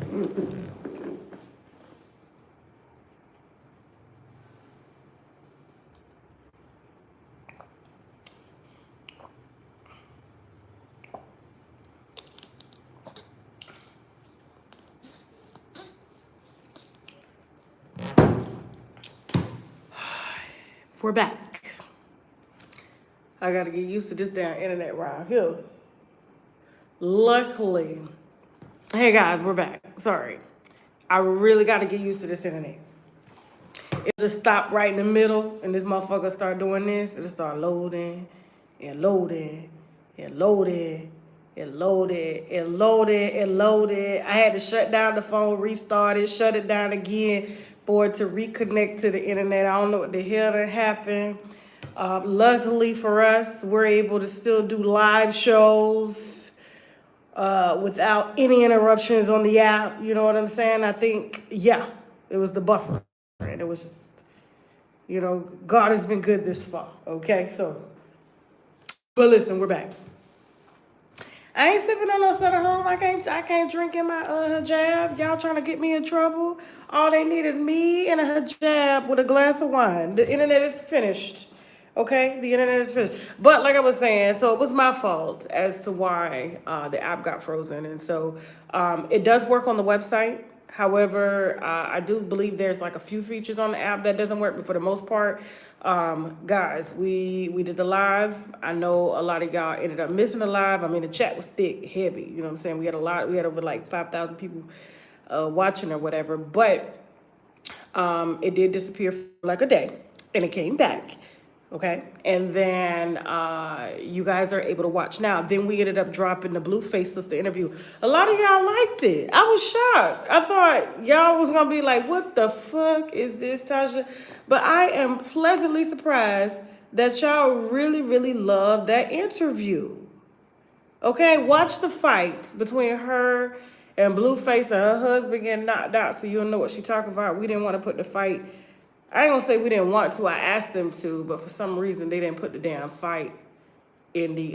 We're back. I gotta get used to this damn internet around here. Luckily, hey guys, we're back. Sorry. I really gotta get used to this internet. It just stopped right in the middle and this motherfucker start doing this. It'll start loading and loading and loading and loaded and loaded and loaded. I had to shut down the phone, restart it, shut it down again for it to reconnect to the internet. I don't know what the hell that happened. Luckily for us, we're able to still do live shows without any interruptions on the app. You know what I'm saying? I think, yeah, it was the buffer. And it was just, God has been good this far. Okay, so, but listen, we're back. I ain't sipping on no Southern Home. I can't drink in my hijab. Y'all trying to get me in trouble? All they need is me and a hijab with a glass of wine. The internet is finished. Okay, the internet is finished. But like I was saying, so it was my fault as to why the app got frozen, and so it does work on the website. However, I do believe there's like a few features on the app that doesn't work, but for the most part, guys, we did the live. I know a lot of y'all ended up missing the live. I mean, the chat was thick, heavy. You know what I'm saying? We had over like 5,000 people watching or whatever, but it did disappear for like a day, and it came back. Okay, and then you guys are able to watch now. Then we ended up dropping the Blueface Sister interview. A lot of y'all liked it. I was shocked. I thought y'all was gonna be like, what the fuck is this, Tasha? But I am pleasantly surprised that y'all really, really loved that interview. Okay, watch the fight between her and Blueface and her husband getting knocked out so you'll know what she's talking about. We didn't want to put the fight. I ain't gonna say we didn't want to. I asked them to, but for some reason they didn't put the damn fight in the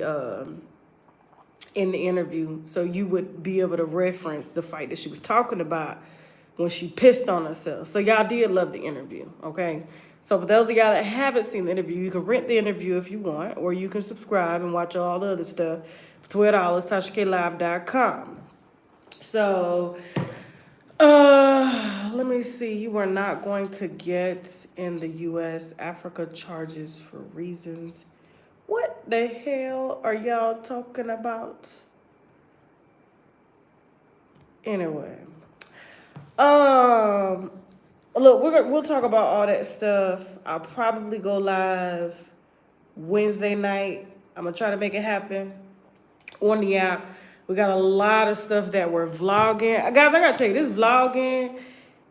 interview, so you would be able to reference the fight that she was talking about when she pissed on herself. So y'all did love the interview, okay? So for those of y'all that haven't seen the interview, you can rent the interview if you want, or you can subscribe and watch all the other stuff for $12, tashaklive.com. So let me see. You are not going to get in the U.S. Africa charges for reasons. What the hell are y'all talking about? Anyway, look, we'll talk about all that stuff. I'll probably go live Wednesday night. I'm gonna try to make it happen on the app. We got a lot of stuff that we're vlogging. Guys, I gotta tell you, this vlogging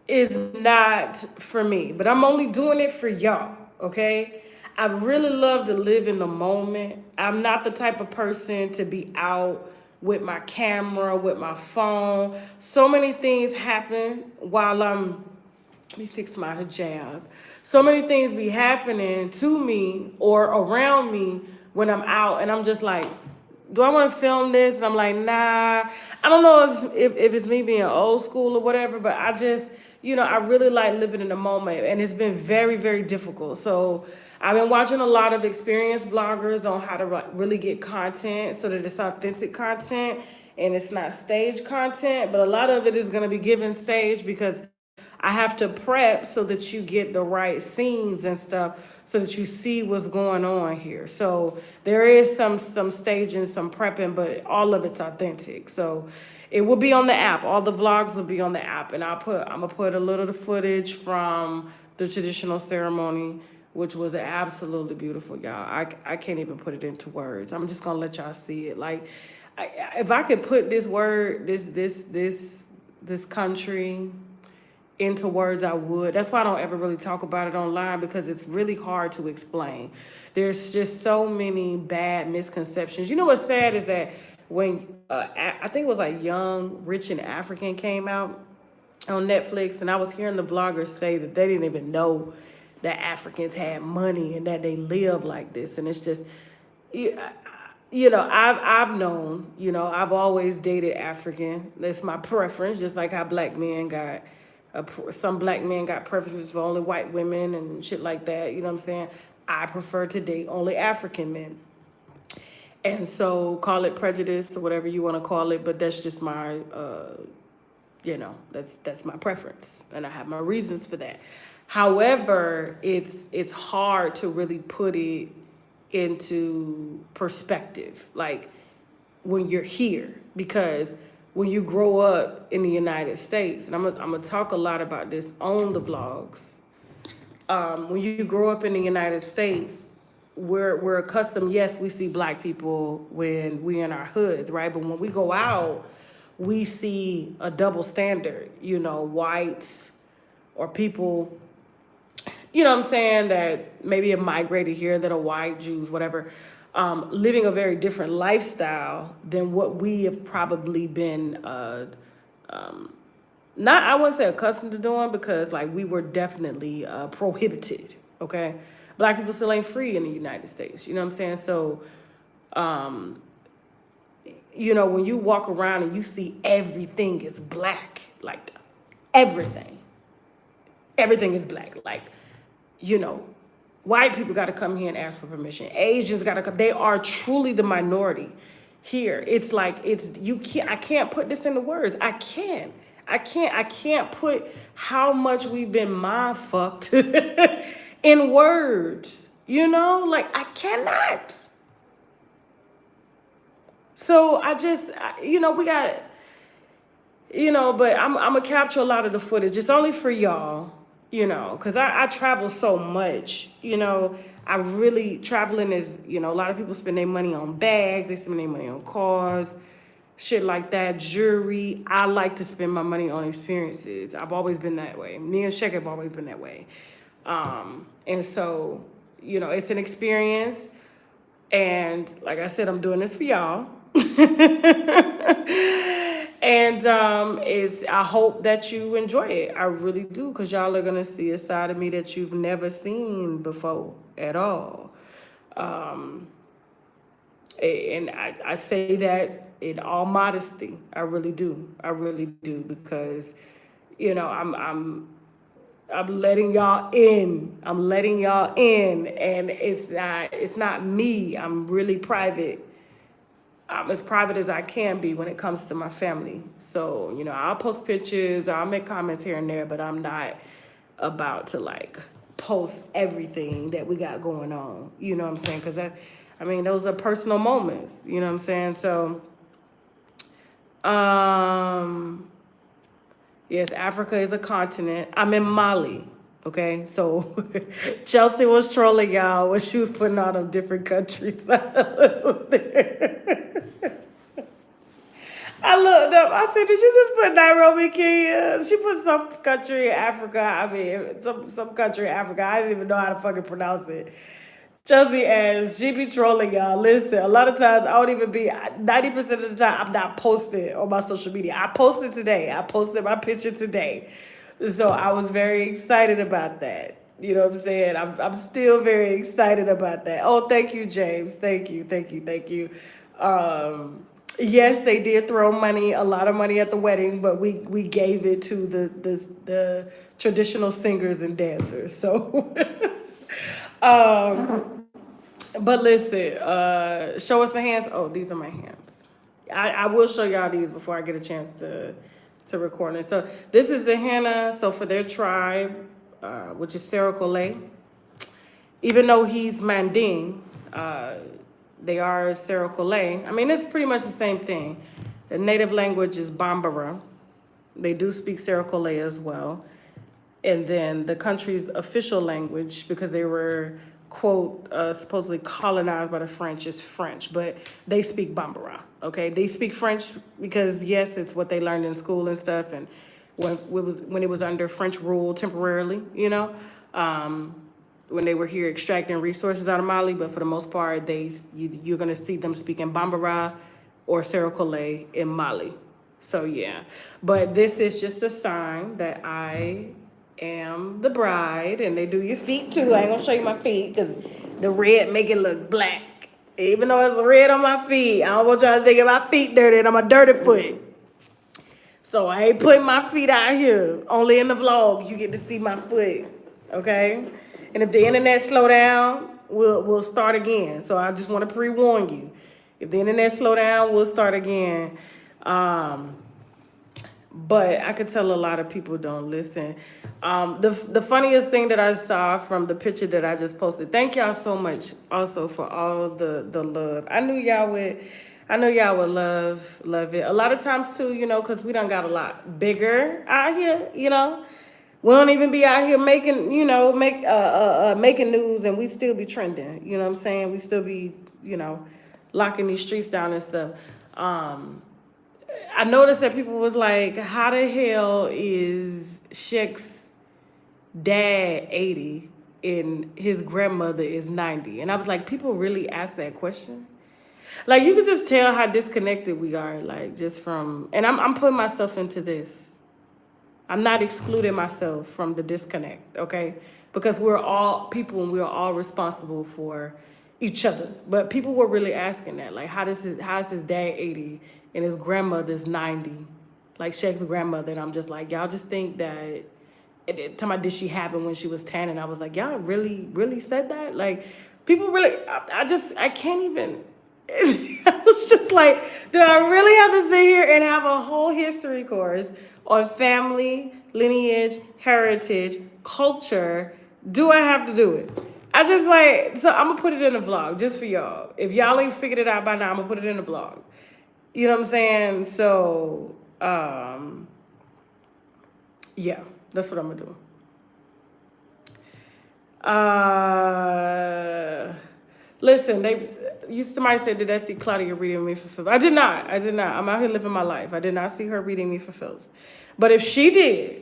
is not for me, but I'm only doing it for y'all, okay? I really love to live in the moment. I'm not the type of person to be out with my camera, with my phone. So many things happen while let me fix my hijab. So many things be happening to me or around me when I'm out, and I'm just like, do I want to film this? And I'm like, nah. I don't know if it's me being old school or whatever, but I just, I really like living in the moment, and it's been very, very difficult. So I've been watching a lot of experienced bloggers on how to really get content so that it's authentic content and it's not stage content, but a lot of it is going to be given stage because I have to prep so that you get the right scenes and stuff so that you see what's going on here. So there is some staging, some prepping, but all of it's authentic. So it will be on the app. All the vlogs will be on the app, and I'm gonna put a little of the footage from the traditional ceremony, which was absolutely beautiful, y'all. I can't even put it into words. I'm just gonna let y'all see it. Like, if I could put this country into words, I would. That's why I don't ever really talk about it online, because it's really hard to explain. There's just so many bad misconceptions. You know what's sad is that when I think it was like Young, Rich, and African came out on Netflix, and I was hearing the vloggers say that they didn't even know that Africans had money and that they live like this. And it's just, I've known, I've always dated African. That's my preference, just like how black men got, some black men got preferences for only white women and shit like that. You know what I'm saying? I prefer to date only African men. And so call it prejudice or whatever you want to call it, but that's just my, that's my preference, and I have my reasons for that. However, it's hard to really put it into perspective, like when you're here, because when you grow up in the United States, and I'm gonna talk a lot about this on the vlogs. When you grow up in the United States, we're accustomed. Yes, we see black people when we in our hoods, right? But when we go out, we see a double standard. Whites or people, what I'm saying, that maybe have migrated here, that are white, Jews, whatever, living a very different lifestyle than what we have probably been, not, I wouldn't say accustomed to doing, because like we were definitely prohibited, okay? Black people still ain't free in the United States, you know what I'm saying? So, when you walk around and you see everything is black, like everything, everything is black, like, you know, white people got to come here and ask for permission. Asians got to come. They are truly the minority here. It's like, I can't put this into words. I can't put how much we've been mind fucked in words, like I cannot. So we got, but I'm gonna capture a lot of the footage. It's only for y'all, because I travel so much, I really, traveling is, a lot of people spend their money on bags, they spend their money on cars, shit like that, jewelry. I like to spend my money on experiences. I've always been that way. Me and Shek have always been that way. And so, it's an experience. And like I said, I'm doing this for y'all. And I hope that you enjoy it. I really do, because y'all are gonna see a side of me that you've never seen before at all. And I say that in all modesty. I really do. I really do, because I'm letting y'all in. I'm letting y'all in, and it's not me. I'm really private. I'm as private as I can be when it comes to my family. So, I'll post pictures, I'll make comments here and there, but I'm not about to like post everything that we got going on. You know what I'm saying? Because those are personal moments. You know what I'm saying? So, yes, Africa is a continent. I'm in Mali. Okay, so Chelsea was trolling y'all when she was putting all them different countries. I looked up. I said, "Did you just put Nairobi, Kenya?" She put some country in Africa. Some country in Africa. I didn't even know how to fucking pronounce it. Chelsea ass, she be trolling y'all. Listen, a lot of times I don't even be, 90% of the time I'm not posting on my social media. I posted today. I posted my picture today. So I was very excited about that. You know what I'm saying? I'm still very excited about that. Oh, thank you, James. Thank you. Yes, they did throw money, a lot of money at the wedding, but we gave it to the traditional singers and dancers. So but listen, show us the hands. Oh, these are my hands. I will show y'all these before I get a chance to record it. So this is the henna. So for their tribe, which is Sericole, even though he's Manding, they are Sericole. It's pretty much the same thing. The native language is Bambara. They do speak Sericole as well. And then the country's official language, because they were, quote, supposedly colonized by the French, is French, but they speak Bambara, okay? They speak French because, yes, it's what they learned in school and stuff, and when it was under French rule temporarily, when they were here extracting resources out of Mali, but for the most part, you're gonna see them speaking Bambara or Sericole in Mali. So yeah, but this is just a sign that I am the bride, and they do your feet too. I ain't gonna show you my feet because the red make it look black. Even though it's red on my feet, I don't want y'all to think my feet dirty and I'm a dirty foot. So I ain't putting my feet out here. Only in the vlog you get to see my foot. Okay? And if the internet slow down, we'll start again. So I just want to pre-warn you. If the internet slow down, we'll start again. But I could tell a lot of people don't listen. The funniest thing that I saw from the picture that I just posted. Thank y'all so much also for all the love. I knew y'all would love it. A lot of times too, you know, because we done got a lot bigger out here, you know. We don't even be out here making, you know, making news and we still be trending. You know what I'm saying? We still be, you know, locking these streets down and stuff. I noticed that people was like, how the hell is Shek's dad 80 and his grandmother is 90? And I was like, people really ask that question? Like, you could just tell how disconnected we are, like, just from, and I'm putting myself into this. I'm not excluding myself from the disconnect, okay? Because we're all people and we're all responsible for each other. But people were really asking that, like, how is his dad 80 and his grandmother's 90? Like Shek's grandmother, and I'm just like, y'all just think that, talking about did she have it when she was 10? And I was like, y'all really said that? Like, people really, I can't even, I was just like, do I really have to sit here and have a whole history course on family, lineage, heritage, culture? Do I have to do it? I just like, so I'm gonna put it in a vlog just for y'all. If y'all ain't figured it out by now, I'm gonna put it in a vlog. You know what I'm saying? So, yeah, that's what I'm gonna do. Listen, somebody said, did I see Claudia reading me for filth? I did not. I'm out here living my life. I did not see her reading me for filth. But if she did,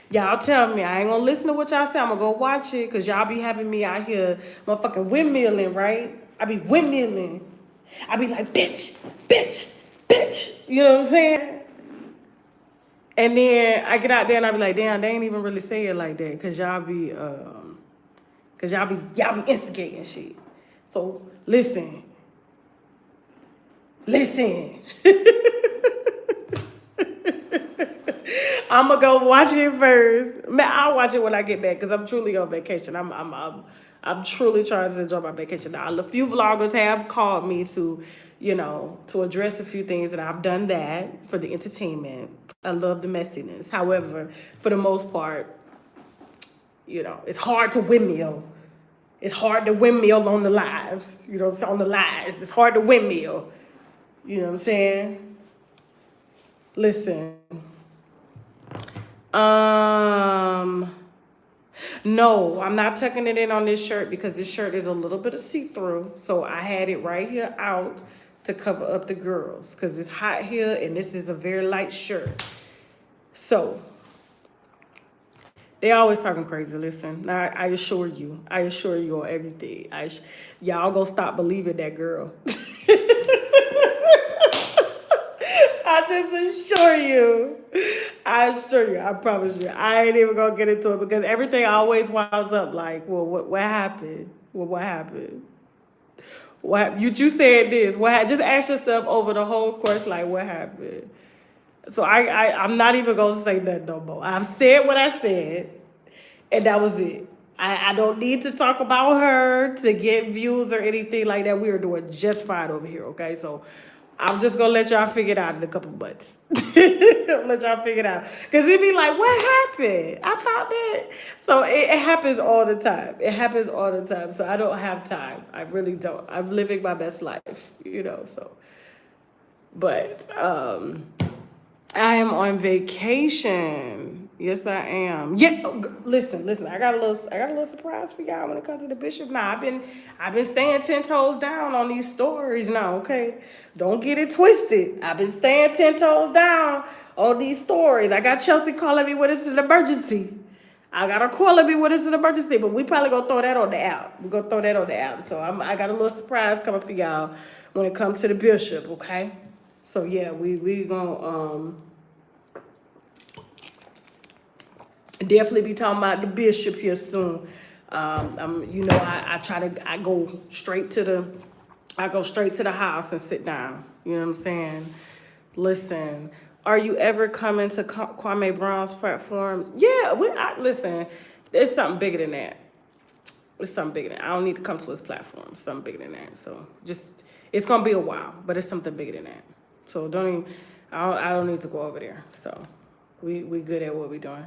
y'all tell me. I ain't gonna listen to what y'all say. I'm gonna go watch it because y'all be having me out here motherfucking windmilling, right? I be windmilling. I be like, bitch. You know what I'm saying? And then I get out there and I be like, damn, they ain't even really say it like that because y'all be instigating shit. So listen. I'm gonna go watch it first. Man, I'll watch it when I get back because I'm truly on vacation. I'm truly trying to enjoy my vacation. Now, a few vloggers have called me to, you know, to address a few things, and I've done that for the entertainment. I love the messiness. However, for the most part, you know, it's hard to windmill. It's hard to windmill on the lives. You know what I'm saying? On the lies. It's hard to windmill. You know what I'm saying? Listen. No, I'm not tucking it in on this shirt because this shirt is a little bit of see-through. So I had it right here out to cover up the girls because it's hot here and this is a very light shirt. So they always talking crazy. Listen, now I assure you on everything. Y'all gonna stop believing that girl. I just assure you. I promise you. I ain't even gonna get into it because everything always winds up like, well, what happened? Well, what happened? You said this. Just ask yourself over the whole course, like, what happened? So I'm not even gonna say that no more. I've said what I said, and that was it. I don't need to talk about her to get views or anything like that. We are doing just fine over here, okay? So I'm just gonna let y'all figure it out in a couple months. Let y'all figure it out. Cause it'd be like, what happened? I thought that. So it happens all the time. It happens all the time. So I don't have time. I really don't. I'm living my best life, you know, so. But I am on vacation. Yes, I am. Yeah, listen. I got a little surprise for y'all when it comes to the bishop. Now I've been staying 10 toes down on these stories now. Okay, don't get it twisted. I've been staying 10 toes down on these stories. I got Chelsea calling me when it's an emergency. I got her calling me when it's an emergency, but we probably gonna throw that on the app. We're gonna throw that on the app. So I got a little surprise coming for y'all when it comes to the bishop. Okay, so yeah, we gonna definitely be talking about the bishop here soon. I go straight to the house and sit down. You know what I'm saying? Listen, are you ever coming to Kwame Brown's platform? Yeah, listen. It's something bigger than that. It's something bigger than that. I don't need to come to his platform. It's something bigger than that. So it's gonna be a while, but it's something bigger than that. So I don't need to go over there. So we good at what we doing.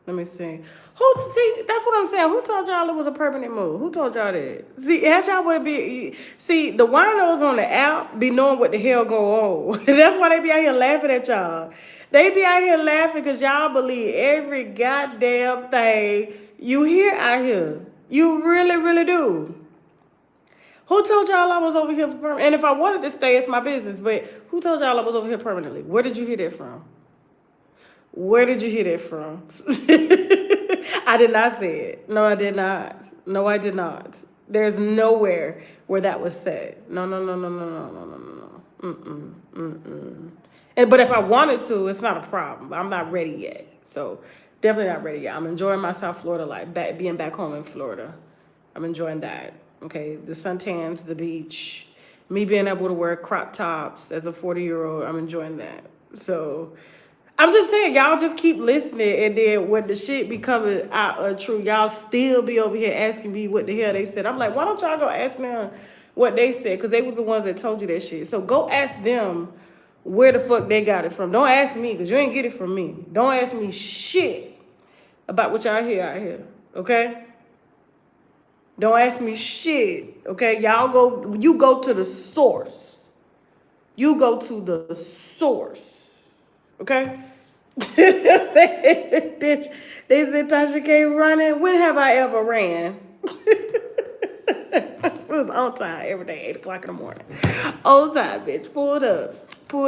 Let me see. That's what I'm saying. Who told y'all it was a permanent move? Who told y'all that? See, had y'all would be, see, the winos on the app be knowing what the hell go on. That's why they be out here laughing at y'all. They be out here laughing because y'all believe every goddamn thing you hear out here. You really, really do. Who told y'all I was over here for permanent? And if I wanted to stay, it's my business. But who told y'all I was over here permanently? Where did you hear that from? Where did you hear that from? I did not say it. No, I did not. No, I did not. There's nowhere where that was said. No, no, no, no, no, no, no, no, no. But if I wanted to, it's not a problem. I'm not ready yet. So definitely not ready yet. I'm enjoying my South Florida life, being back home in Florida. I'm enjoying that. Okay, the suntans, the beach, me being able to wear crop tops as a 40-year-old. I'm enjoying that. So I'm just saying, y'all just keep listening, and then when the shit be coming out true, y'all still be over here asking me what the hell they said. I'm like, why don't y'all go ask them what they said? Because they was the ones that told you that shit. So go ask them where the fuck they got it from. Don't ask me, because you ain't get it from me. Don't ask me shit about what y'all hear out here, okay? Don't ask me shit, okay? You go to the source. You go to the source, okay? Bitch, they said Tashak ain't running. When have I ever ran? It was on time every day, 8 o'clock in the morning. On time, bitch. Pulled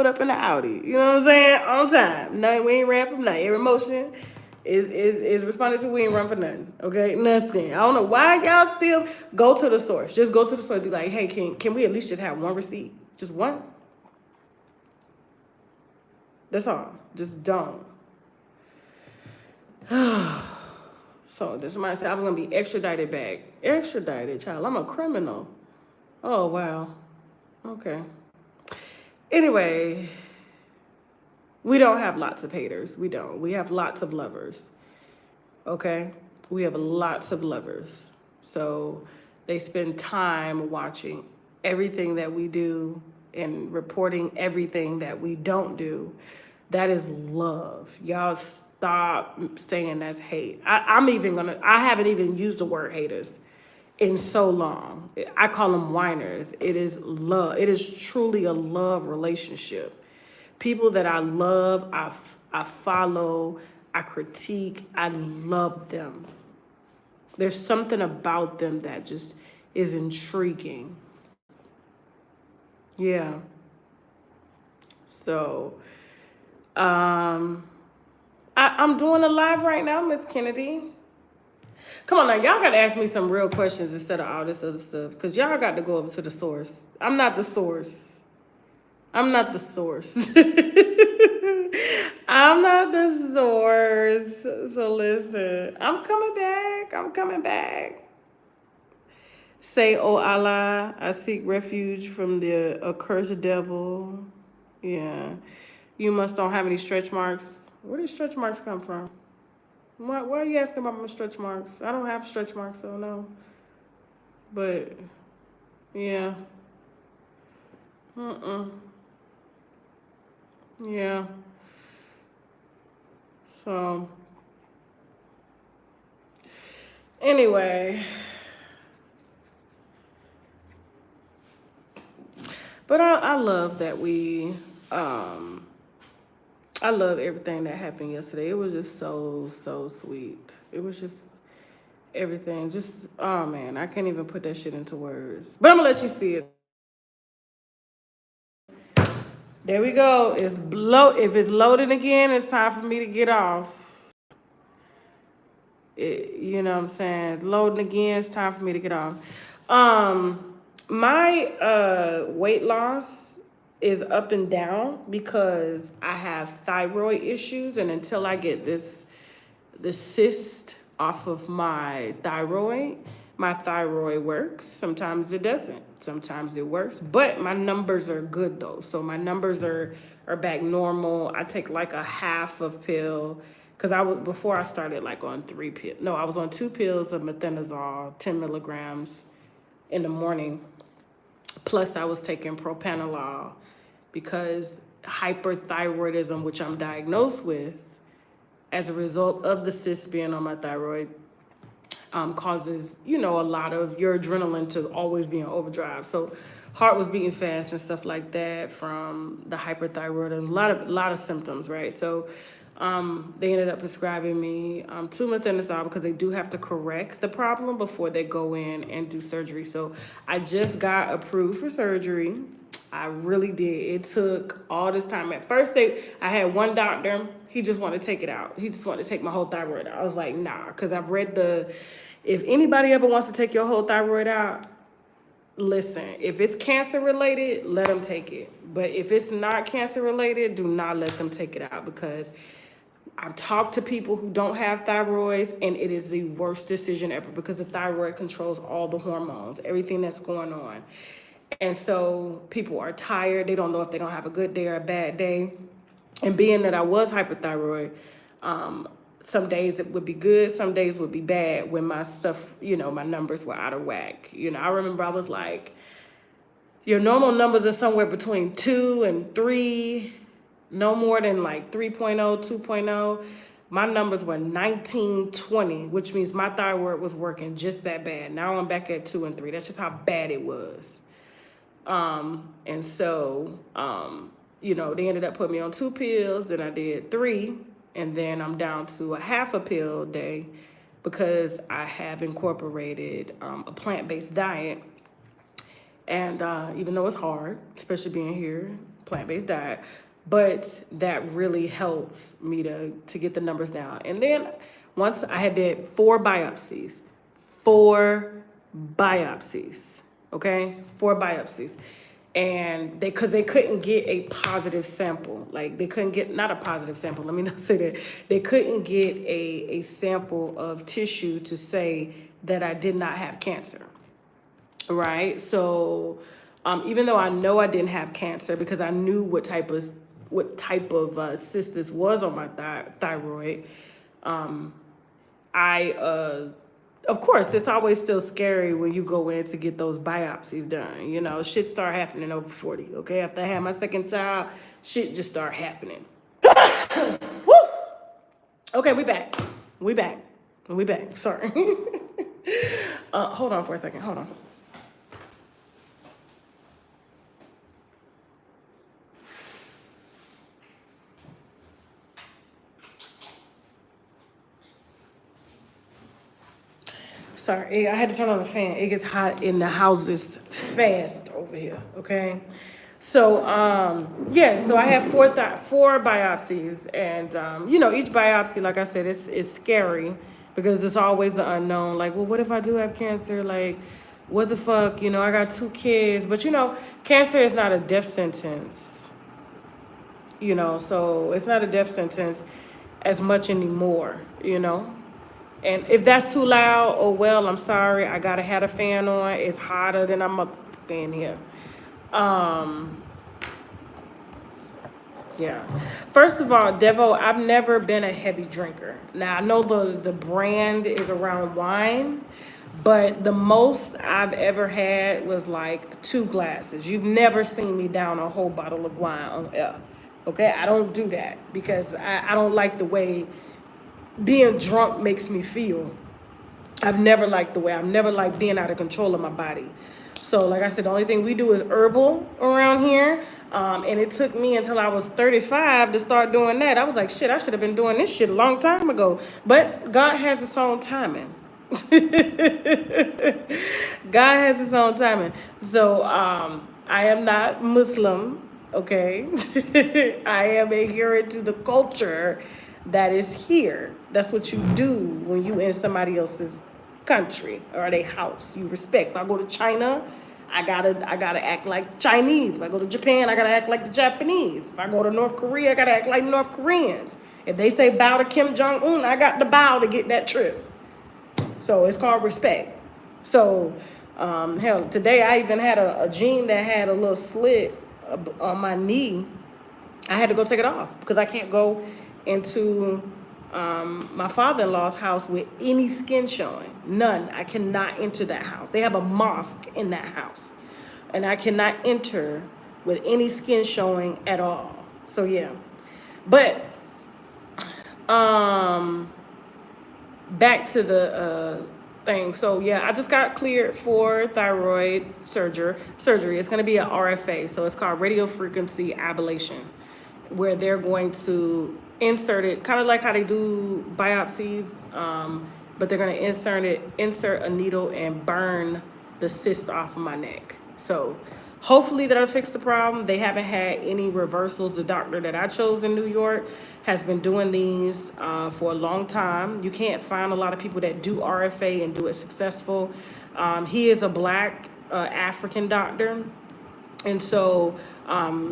up in the Audi. You know what I'm saying? On time. No, we ain't ran from nothing. Every motion is responding to we ain't run for nothing. Okay? Nothing. I don't know why y'all still go to the source. Just go to the source. Be like, hey, can we at least just have one receipt? Just one? That's all. Just don't. So this somebody said I was gonna be extradited back. Extradited, child. I'm a criminal. Oh wow. Okay. Anyway, we don't have lots of haters. We don't. We have lots of lovers. Okay? We have lots of lovers. So they spend time watching everything that we do and reporting everything that we don't do. That is love. Y'all stop saying that's hate. I haven't even used the word haters in so long. I call them whiners. It is love. It is truly a love relationship. People that I love, I follow, I critique, I love them. There's something about them that just is intriguing. Yeah. So, I'm doing a live right now, Miss Kennedy. Come on now, y'all gotta ask me some real questions instead of all this other stuff. Cause y'all got to go over to the source. I'm not the source. I'm not the source. I'm not the source. So listen, I'm coming back. I'm coming back. Say, oh Allah, I seek refuge from the accursed devil. Yeah. You must don't have any stretch marks. Where did stretch marks come from? Why are you asking about my stretch marks? I don't have stretch marks, so no. But, yeah. Yeah. So, anyway. But I love that I love everything that happened yesterday. It was just so sweet. It was just everything. Just, oh man, I can't even put that shit into words. But I'm gonna let you see it. There we go. If it's loading again, it's time for me to get off. You know what I'm saying? Loading again, it's time for me to get off. My weight loss is up and down because I have thyroid issues, and until I get this the cyst off of my thyroid. My thyroid works. Sometimes it doesn't. Sometimes it works. But my numbers are good though. So my numbers are back normal. I take like a half of pill. Because I was before I started like on 3 pills. No, I was on 2 pills of methenazole, 10 milligrams in the morning. Plus I was taking propanolol because hyperthyroidism, which I'm diagnosed with, as a result of the cyst being on my thyroid, causes, a lot of your adrenaline to always be in overdrive. So heart was beating fast and stuff like that from the hyperthyroidism, a lot of symptoms, right? So they ended up prescribing me 2 methenazole because they do have to correct the problem before they go in and do surgery. So I just got approved for surgery. I really did. It took all this time. At first, I had one doctor. He just wanted to take it out. He just wanted to take my whole thyroid out. I was like, nah, because I've read if anybody ever wants to take your whole thyroid out, listen, if it's cancer related, let them take it. But if it's not cancer related, do not let them take it out, because I've talked to people who don't have thyroids, and it is the worst decision ever, because the thyroid controls all the hormones, everything that's going on. And so people are tired. They don't know if they're going to have a good day or a bad day. And being that I was hyperthyroid, some days it would be good, some days would be bad when my stuff, my numbers were out of whack. I remember I was like, your normal numbers are somewhere between 2 and 3, no more than like 3.0, 2.0. My numbers were 19, 20, which means my thyroid was working just that bad. Now I'm back at 2 and 3. That's just how bad it was. And so, they ended up putting me on 2 pills, then I did 3, and then I'm down to a half a pill a day because I have incorporated a plant-based diet. And even though it's hard, especially being here, plant-based diet, but that really helps me to get the numbers down. And then once I did 4 biopsies, okay? 4 biopsies. And because they couldn't get a positive sample. Like they couldn't get, not a positive sample, let me not say that. They couldn't get a sample of tissue to say that I did not have cancer, right? So even though I know I didn't have cancer, because I knew what type of cyst this was on my thyroid, of course, it's always still scary when you go in to get those biopsies done. Shit start happening over 40, okay? After I had my second child, shit just start happening. Woo! Okay, we back. Sorry. Hold on for a second. Hold on. Sorry, I had to turn on the fan. It gets hot in the houses fast over here, okay? So, so I have 4 biopsies, and, each biopsy, like I said, is scary because it's always the unknown. Like, well, what if I do have cancer? Like, what the fuck? I got 2 kids, but, cancer is not a death sentence, so it's not a death sentence as much anymore, And if that's too loud, oh well, I'm sorry. I gotta have a fan on. It's hotter than I'm up in here. Yeah. First of all, Devo, I've never been a heavy drinker. Now I know the brand is around wine, but the most I've ever had was like 2 glasses. You've never seen me down a whole bottle of wine on air. Okay, I don't do that because I don't like the way being drunk makes me feel. I've never liked being out of control of my body. So like I said, the only thing we do is herbal around here. And it took me until I was 35 to start doing that. I was like, shit, I should have been doing this shit a long time ago. But God has his own timing. God has his own timing. So I am not Muslim, okay? I am adherent to the culture that is here. That's what you do when you in somebody else's country or their house. You respect. If I go to China, I gotta act like Chinese. If I go to Japan, I gotta act like the Japanese. If I go to North Korea, I gotta act like North Koreans. If they say bow to Kim Jong-un, I got to bow to get that trip. So it's called respect. So, hell, today I even had a jean that had a little slit on my knee. I had to go take it off because I can't go into my father-in-law's house with any skin showing. None. I cannot enter that house. They have a mosque in that house. And I cannot enter with any skin showing at all. So, yeah. But, back to the thing. So yeah, I just got cleared for thyroid surgery. It's going to be an RFA, so it's called radio frequency ablation, where they're going to insert it, kind of like how they do biopsies, but they're going to insert a needle and burn the cyst off of my neck. So hopefully that'll fix the problem. They haven't had any reversals. The doctor that I chose in New York has been doing these for a long time. You can't find a lot of people that do RFA and do it successful. He is a black African doctor. And so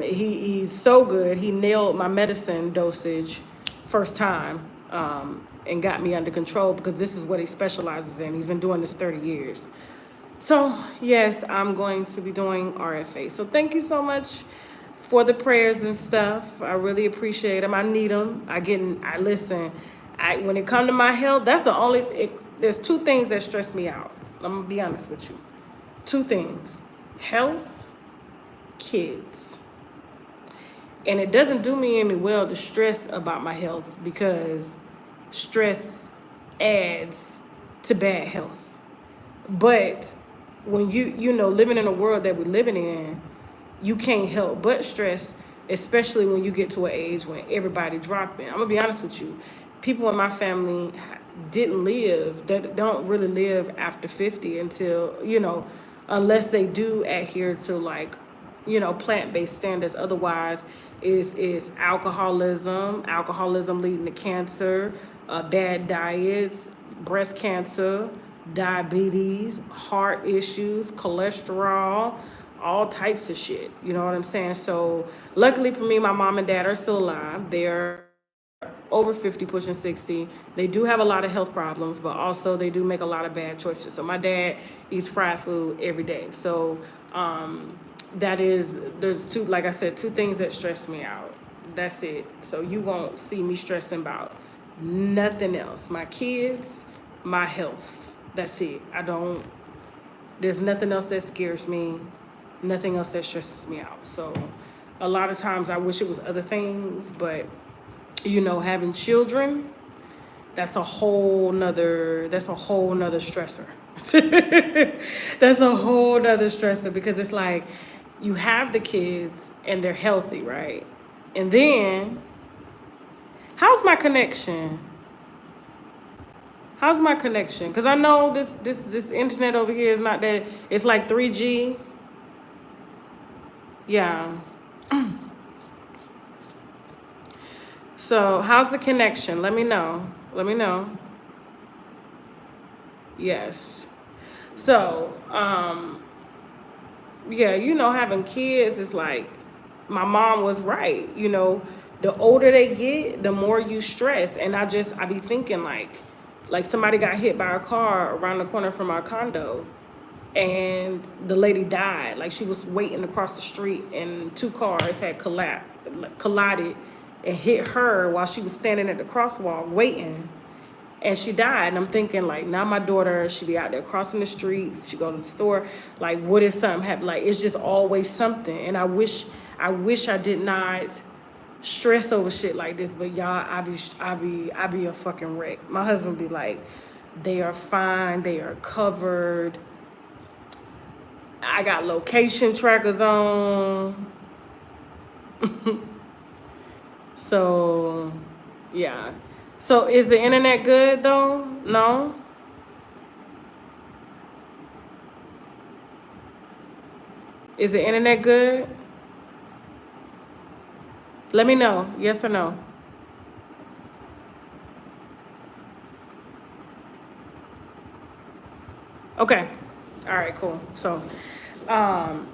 he's so good. He nailed my medicine dosage first time and got me under control because this is what he specializes in. He's been doing this 30 years. So, yes, I'm going to be doing RFA. So thank you so much for the prayers and stuff. I really appreciate them. I need them. I listen. When it comes to my health, that's the only, there's two things that stress me out. I'm going to be honest with you. Two things. Health, kids. And it doesn't do me any well to stress about my health because stress adds to bad health. But when you know, living in a world that we're living in, you can't help but stress, especially when you get to an age when everybody dropping. I'm gonna be honest with you. People in my family didn't live, they don't really live after 50 until, you know, unless they do adhere to like, you know, plant-based standards. Otherwise, is alcoholism leading to cancer, bad diets, breast cancer, diabetes, heart issues, cholesterol, all types of shit. You know what I'm saying? So luckily for me, my mom and dad are still alive. They're over 50, pushing 60. They do have a lot of health problems, but also they do make a lot of bad choices. So my dad eats fried food every day. So there's two, like I said, two things that stress me out. That's it. So you won't see me stressing about nothing else. My kids, my health. That's it. There's nothing else that scares me, nothing else that stresses me out. So a lot of times I wish it was other things, but you know, having children, that's a whole nother stressor. That's a whole nother stressor because it's like you have the kids and they're healthy, right? And then, how's my connection? How's my connection? Because I know this internet over here is not that, it's like 3G. Yeah. So how's the connection? Let me know. Let me know. Yes. So, yeah, you know, having kids is like, my mom was right. You know, the older they get, the more you stress. And I be thinking like somebody got hit by a car around the corner from our condo and the lady died. Like she was waiting across the street and two cars had collided and hit her while she was standing at the crosswalk waiting, and she died. And I'm thinking like, now my daughter, she be out there crossing the streets, she go to the store, like what if something happened? Like it's just always something. And I wish I did not stress over shit like this, but y'all, I be a fucking wreck. My husband be like, they are fine, they are covered. I got location trackers on. So, yeah. So is the internet good though? No? Is the internet good? Let me know, yes or no. Okay. All right, cool. So Um,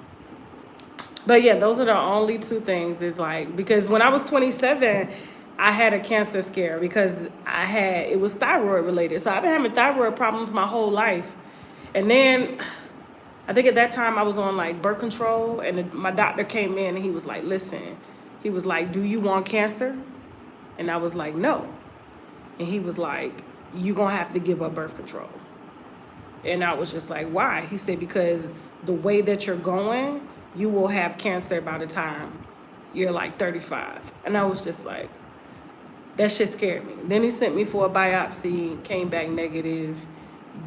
but yeah, those are the only two things. Is like, because when I was 27, I had a cancer scare because it was thyroid related. So I've been having thyroid problems my whole life. And then I think at that time I was on like birth control, and my doctor came in and he was like, listen, he was like, do you want cancer? And I was like, no. And he was like, you're going to have to give up birth control. And I was just like, why? He said, because the way that you're going, you will have cancer by the time you're like 35. And I was just like, that shit scared me. Then he sent me for a biopsy, came back negative,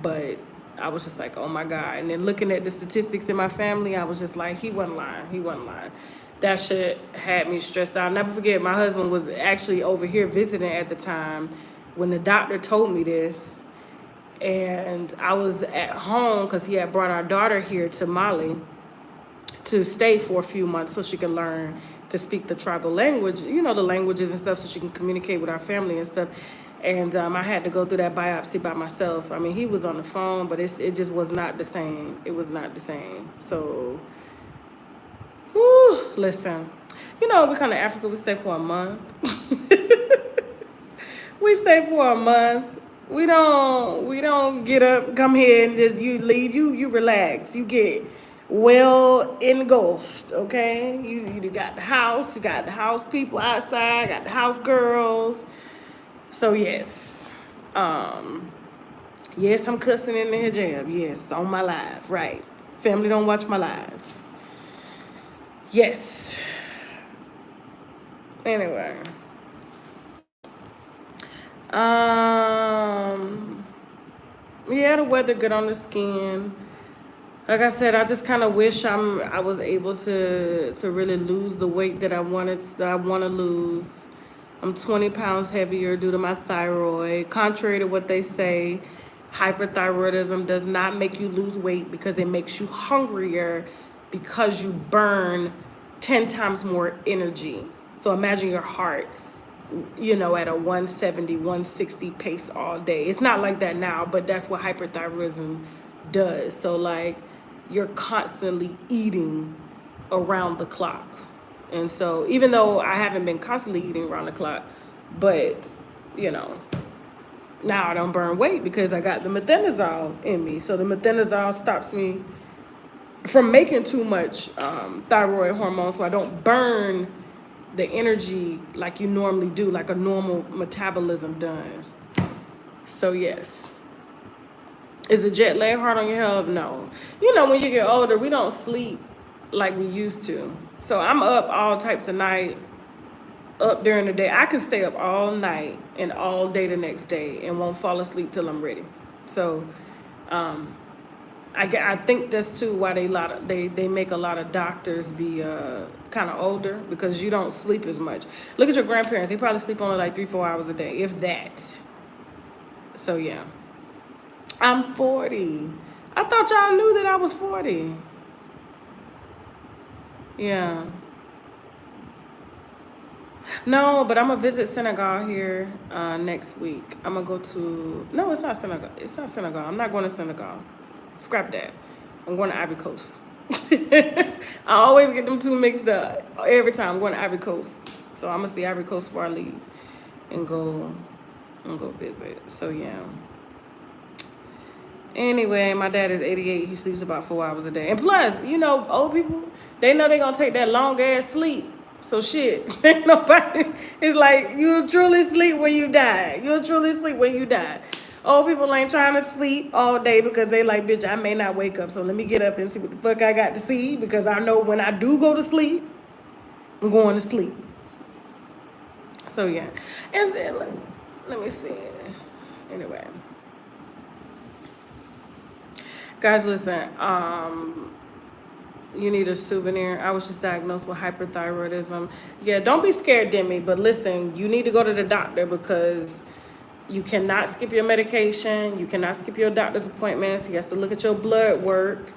but I was just like, oh my God. And then looking at the statistics in my family, I was just like, he wasn't lying. He wasn't lying. That shit had me stressed out. I'll never forget, my husband was actually over here visiting at the time when the doctor told me this. And I was at home because he had brought our daughter here to Mali to stay for a few months so she could learn to speak the tribal language, you know, the languages and stuff, so she can communicate with our family and stuff. And I had to go through that biopsy by myself. I mean, he was on the phone, but it just was not the same. It was not the same. So, whew, listen, you know, we come to Africa, we stay for a month. We stay for a month. We don't get up, come here and just you leave. You relax. You get well engulfed, okay? You got the house, you got the house people outside, got the house girls. So yes. Yes, I'm cussing in the hijab. Yes, on my live, right. Family don't watch my live. Yes. Anyway. Yeah, the weather good on the skin. Like I said, I just kind of wish I was able to really lose the weight that I want to lose. I'm 20 pounds heavier due to my thyroid. Contrary to what they say, hyperthyroidism does not make you lose weight because it makes you hungrier because you burn 10 times more energy. So imagine your heart, you know, at a 170, 160 pace all day. It's not like that now, but that's what hyperthyroidism does. So like you're constantly eating around the clock. And so even though I haven't been constantly eating around the clock, but you know, now I don't burn weight because I got the methanazole in me. So the methanazole stops me from making too much thyroid hormone, so I don't burn the energy like you normally do, like a normal metabolism does. So yes. Is the jet lag hard on your health? No. You know, when you get older, we don't sleep like we used to. So I'm up all types of night, up during the day. I can stay up all night and all day the next day and won't fall asleep till I'm ready. So I think that's too why they make a lot of doctors be kind of older, because you don't sleep as much. Look at your grandparents. They probably sleep only like 3-4 hours a day, if that. So yeah. I'm 40. I thought y'all knew that I was 40. Yeah. No, but I'm gonna visit Senegal here next week. I'm gonna go to, no, it's not Senegal. It's not Senegal. I'm not going to Senegal. Scrap that. I'm going to Ivory Coast. I always get them two mixed up. Every time I'm going to Ivory Coast. So I'm gonna see Ivory Coast before I leave and go visit. So yeah. Anyway, my dad is 88. He sleeps about 4 hours a day. And plus, you know, old people, they know they're gonna take that long ass sleep. So shit, ain't nobody, it's like you'll truly sleep when you die. You'll truly sleep when you die. Old people ain't trying to sleep all day because they like, bitch, I may not wake up. So let me get up and see what the fuck I got to see, because I know when I do go to sleep, I'm going to sleep. So yeah. And then, let me see. Anyway. Guys, listen, you need a souvenir. I was just diagnosed with hyperthyroidism. Yeah, don't be scared, Demi, but listen, you need to go to the doctor because you cannot skip your medication. You cannot skip your doctor's appointments. He has to look at your blood work.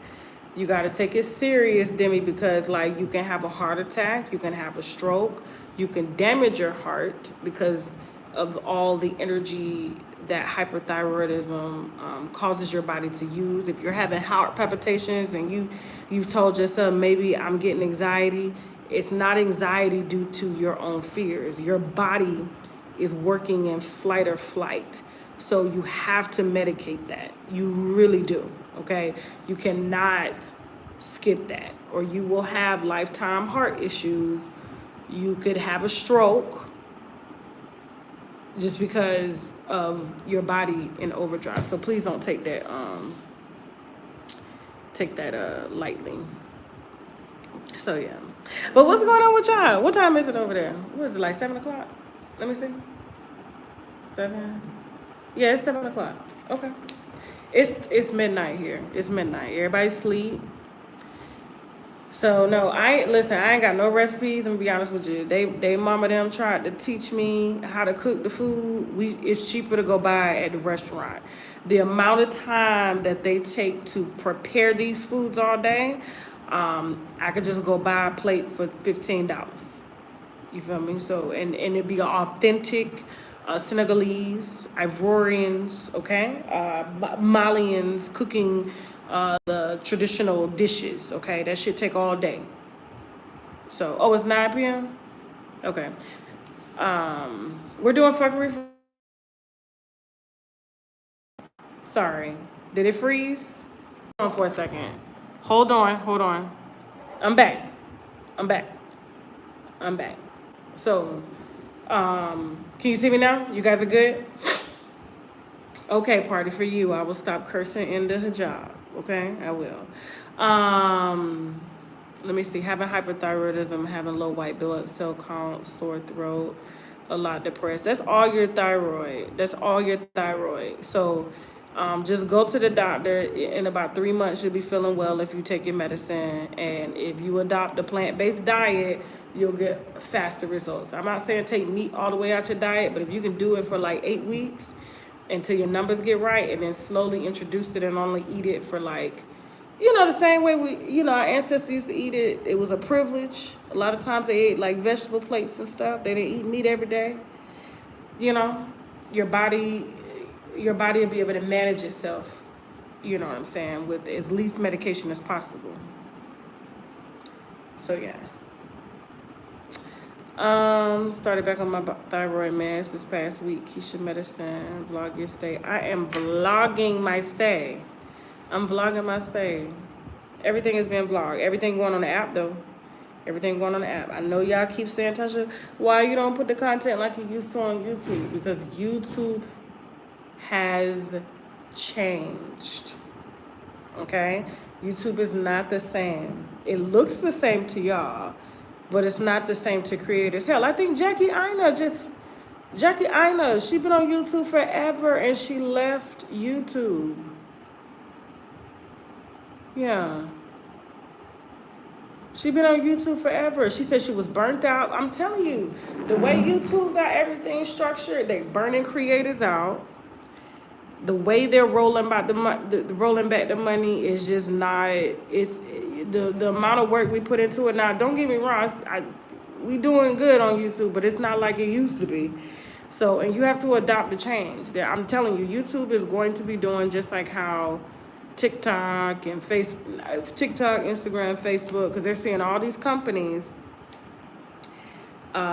You got to take it serious, Demi, because like you can have a heart attack, you can have a stroke, you can damage your heart because of all the energy that hyperthyroidism causes your body to use. If you're having heart palpitations and you've told yourself maybe I'm getting anxiety, it's not anxiety due to your own fears. Your body is working in flight or flight. So you have to medicate that. You really do, okay? You cannot skip that, or you will have lifetime heart issues. You could have a stroke just because of your body in overdrive. So please don't take that lightly. So yeah. But what's going on with y'all? What time is it over there? What is it, like 7 o'clock? Let me see. 7? Yeah, it's 7 o'clock. Okay. It's midnight here. It's midnight. Everybody's asleep. So no, I ain't got no recipes. I'm gonna be honest with you. They mama them tried to teach me how to cook the food. It's cheaper to go buy at the restaurant. The amount of time that they take to prepare these foods all day, I could just go buy a plate for $15. You feel me? So and it'd be authentic Senegalese, Ivorians, okay, Malians cooking the traditional dishes, okay? That should take all day. So, oh, it's 9 p.m.? Okay. We're doing fuckery. Sorry. Did it freeze? Hold on for a second. Hold on. I'm back. So, can you see me now? You guys are good? Okay, party for you. I will stop cursing in the hijab. Okay, I will. Let me see. Having hyperthyroidism, having low white blood cell count, sore throat, a lot depressed. That's all your thyroid. So just go to the doctor. In about 3 months, you'll be feeling well if you take your medicine. And if you adopt a plant-based diet, you'll get faster results. I'm not saying take meat all the way out your diet, but if you can do it for like 8 weeks, until your numbers get right, and then slowly introduce it and only eat it for like, the same way our ancestors used to eat it. It was a privilege. A lot of times they ate like vegetable plates and stuff. They didn't eat meat every day. Your body will be able to manage itself, you know what I'm saying, with as least medication as possible. So yeah. Started back on my thyroid meds this past week. Keisha medicine, vlog your stay. I am vlogging my stay. I'm vlogging my stay. Everything is being vlogged. Everything going on the app though. Everything going on the app. I know y'all keep saying, Tasha, why you don't put the content like you used to on YouTube? Because YouTube has changed. Okay? YouTube is not the same. It looks the same to y'all, but it's not the same to creators. Hell, I think Jackie Aina, she been on YouTube forever and she left YouTube. Yeah. She been on YouTube forever. She said she was burnt out. I'm telling you, the way YouTube got everything structured, they burning creators out. The way they're rolling back the money is just not. It's the amount of work we put into it now. Don't get me wrong, we doing good on YouTube, but it's not like it used to be. So, and you have to adopt the change. I'm telling you, YouTube is going to be doing just like how TikTok, Instagram, Facebook, because they're seeing all these companies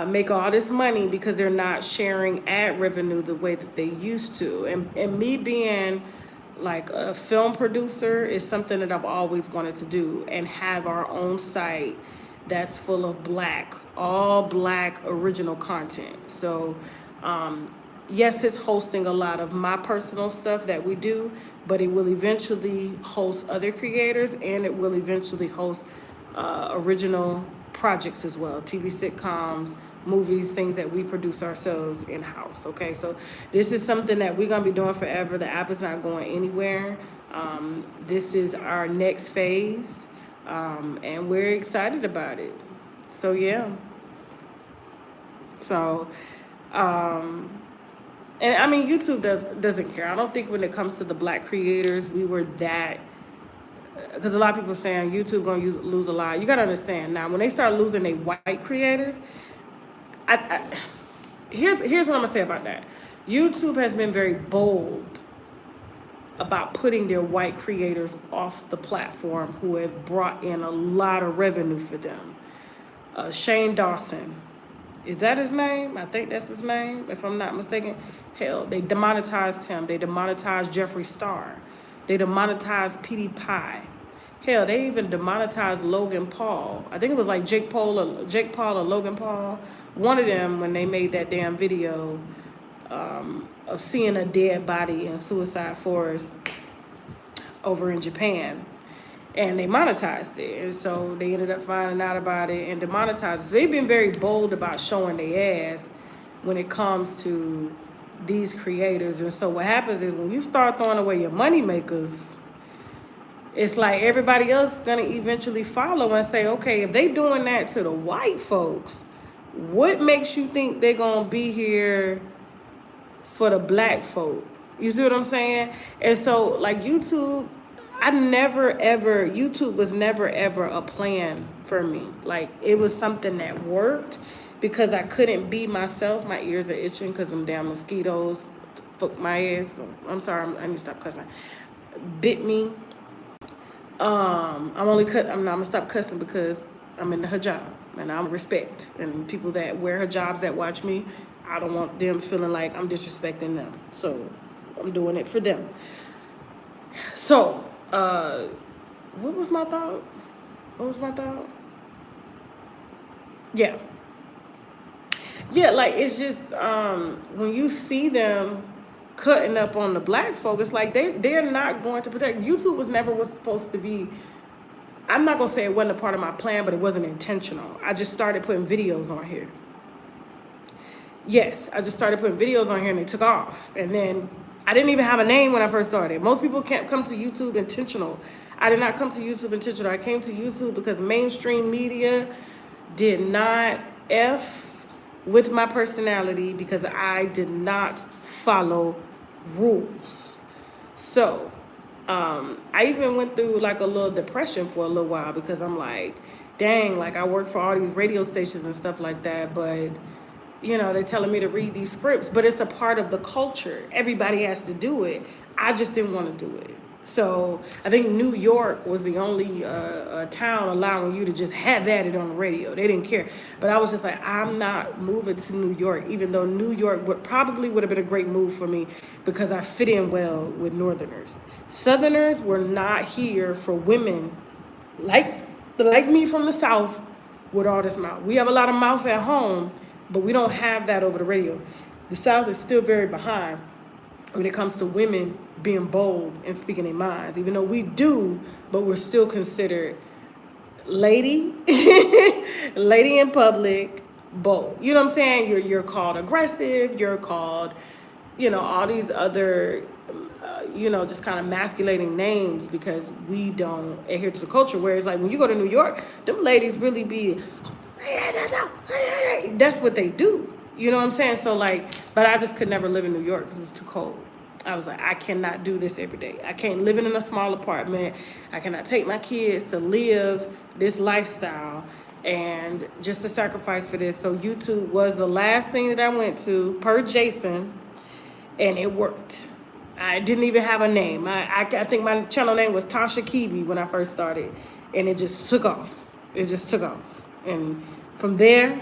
make all this money because they're not sharing ad revenue the way that they used to. And me being like a film producer is something that I've always wanted to do, and have our own site that's full of all black original content. So yes, it's hosting a lot of my personal stuff that we do, but it will eventually host other creators, and it will eventually host original projects as well, TV sitcoms, movies, things that we produce ourselves in-house. Okay, so this is something that we're gonna be doing forever. The app is not going anywhere. This is our next phase, and we're excited about it. So yeah. So and I mean, YouTube doesn't care. I don't think when it comes to the black creators, we were that, because a lot of people saying YouTube gonna lose a lot. You gotta understand now, when they start losing their white creators, here's what I'm gonna say about that. YouTube has been very bold about putting their white creators off the platform who have brought in a lot of revenue for them. Shane Dawson, is that his name? I think that's his name, if I'm not mistaken. Hell, they demonetized him. They demonetized Jeffree Star. They demonetized PewDiePie. Hell, they even demonetized Logan Paul. I think it was like Jake Paul or Logan Paul. One of them, when they made that damn video of seeing a dead body in Suicide Forest over in Japan. And they monetized it. And so they ended up finding out about it and demonetized it. So they've been very bold about showing their ass when it comes to these creators. And so what happens is when you start throwing away your money makers, it's like everybody else is going to eventually follow and say, okay, if they doing that to the white folks, what makes you think they're going to be here for the black folk? You see what I'm saying? And so like YouTube was never ever a plan for me. Like it was something that worked because I couldn't be myself. My ears are itching because them damn mosquitoes fuck my ass. I'm sorry, I need to stop cussing. Bit me. I'm gonna stop cussing because I'm in the hijab and I'm respect, and people that wear hijabs that watch me, I don't want them feeling like I'm disrespecting them. So I'm doing it for them. So what was my thought? Yeah, like it's just when you see them cutting up on the black folk, it's like they're not going to protect. YouTube was supposed to be, I'm not gonna say it wasn't a part of my plan, but it wasn't intentional. I just started putting videos on here. Yes, I just started putting videos on here and they took off. And then I didn't even have a name when I first started. Most people can't come to YouTube intentional. I did not come to YouTube intentional. I came to YouTube because mainstream media did not F with my personality because I did not follow rules. So I even went through like a little depression for a little while because I'm like, dang, like I work for all these radio stations and stuff like that, but you know, they're telling me to read these scripts, but it's a part of the culture. Everybody has to do it. I just didn't want to do it. So I think New York was the only town allowing you to just have at it on the radio. They didn't care. But I was just like, I'm not moving to New York, even though New York would have been a great move for me because I fit in well with Northerners. Southerners were not here for women like me from the South with all this mouth. We have a lot of mouth at home, but we don't have that over the radio. The South is still very behind when it comes to women being bold and speaking their minds, even though we do, but we're still considered lady, lady in public, bold. You know what I'm saying? You're called aggressive. You're called, you know, all these other, you know, just kind of masculating names because we don't adhere to the culture. Whereas like when you go to New York, them ladies really be, that's what they do. You know what I'm saying? So like, but I just could never live in New York because it was too cold. I was like, I cannot do this every day. I can't live in a small apartment. I cannot take my kids to live this lifestyle and just to sacrifice for this. So YouTube was the last thing that I went to per Jason, and it worked. I didn't even have a name. I think my channel name was Tasha Kibi when I first started, and it just took off. It just took off. And from there,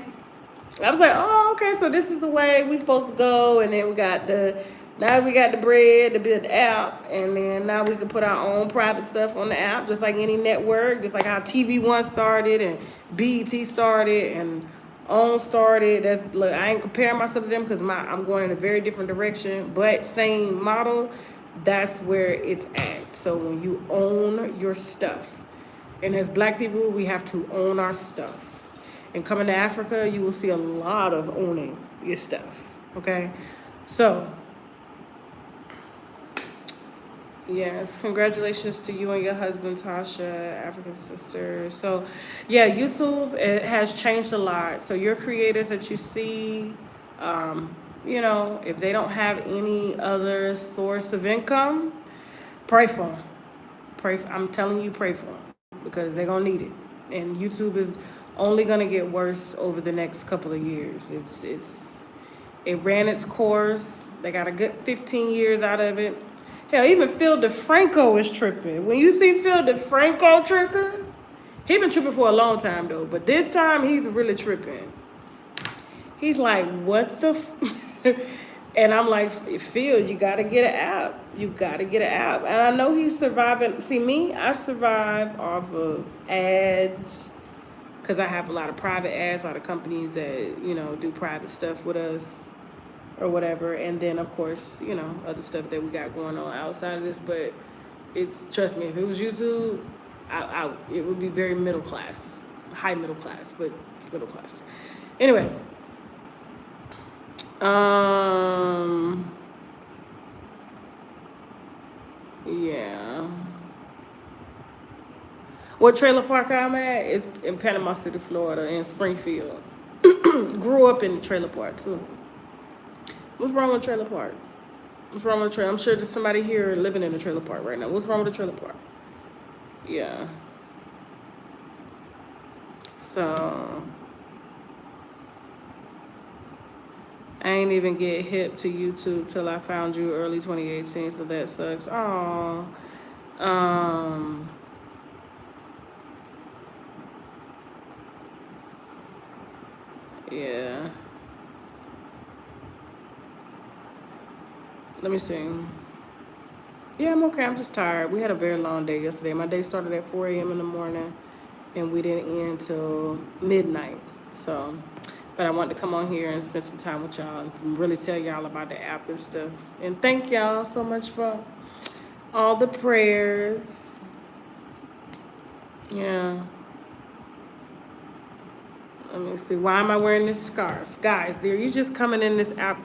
I was like, oh, okay, so this is the way we supposed to go. And then we got the bread to build the app. And then now we can put our own private stuff on the app, just like any network, just like how TV One started and BET started and OWN started. Look, I ain't comparing myself to them because I'm going in a very different direction, but same model, that's where it's at. So when you own your stuff, and as black people, we have to own our stuff. And coming to Africa, you will see a lot of owning your stuff, okay? So, yes, congratulations to you and your husband, Tasha, African sister. So, yeah, YouTube, it has changed a lot. So your creators that you see, you know, if they don't have any other source of income, pray for them. I'm telling you, pray for them because they're going to need it. And YouTube is only going to get worse over the next couple of years. It ran its course. They got a good 15 years out of it. Hell, even Phil DeFranco is tripping. When you see Phil DeFranco tripping, he been tripping for a long time though, but this time he's really tripping. He's like, what the and I'm like, Phil, you gotta get an app. You gotta get an app. And I know he's surviving. See me, I survive off of ads because I have a lot of private ads, a lot of companies that, you know, do private stuff with us or whatever. And then of course, you know, other stuff that we got going on outside of this. But it's, trust me, if it was YouTube, it would be very middle class, high middle class, but middle class. Anyway, yeah. What trailer park I'm at is in Panama City, Florida, in Springfield. Grew up in the trailer park too. What's wrong with trailer park? What's wrong with the trailer? I'm sure there's somebody here living in the trailer park right now. What's wrong with the trailer park? Yeah. So I ain't even get hip to YouTube till I found you early 2018, so that sucks. Oh, yeah. Let me see. Yeah, I'm okay. I'm just tired. We had a very long day yesterday. My day started at 4 a.m. in the morning, and we didn't end till midnight. So, but I wanted to come on here and spend some time with y'all and really tell y'all about the app and stuff. And thank y'all so much for all the prayers. Yeah. Let me see. Why am I wearing this scarf? Guys, you just coming in this app.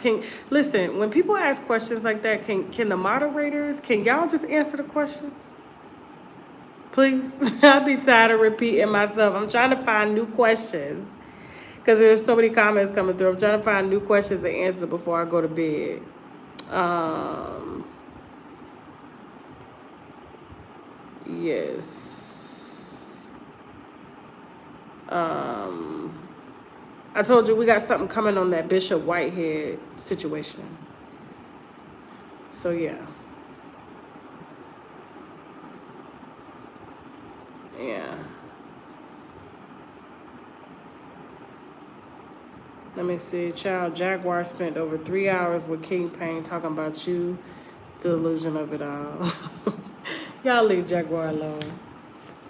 Listen, when people ask questions like that, can the moderators, can y'all just answer the question? Please? I'll be tired of repeating myself. I'm trying to find new questions because there's so many comments coming through. I'm trying to find new questions to answer before I go to bed. Yes. I told you we got something coming on that Bishop Whitehead situation. So yeah. Yeah. Let me see. Child Jaguar spent over 3 hours with King Payne talking about you, the illusion of it all. Y'all leave Jaguar alone.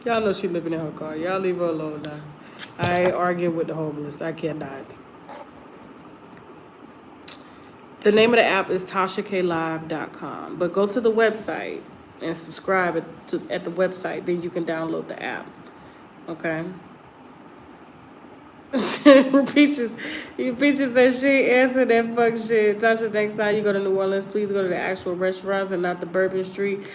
Y'all know she living in her car. Y'all leave her alone now. I ain't arguing with the homeless. I cannot. The name of the app is tashaklive.com. But go to the website and subscribe at the website. Then you can download the app. Okay? Peaches says she ain't answered that fuck shit. Tasha, next time you go to New Orleans, please go to the actual restaurants and not the Bourbon Street.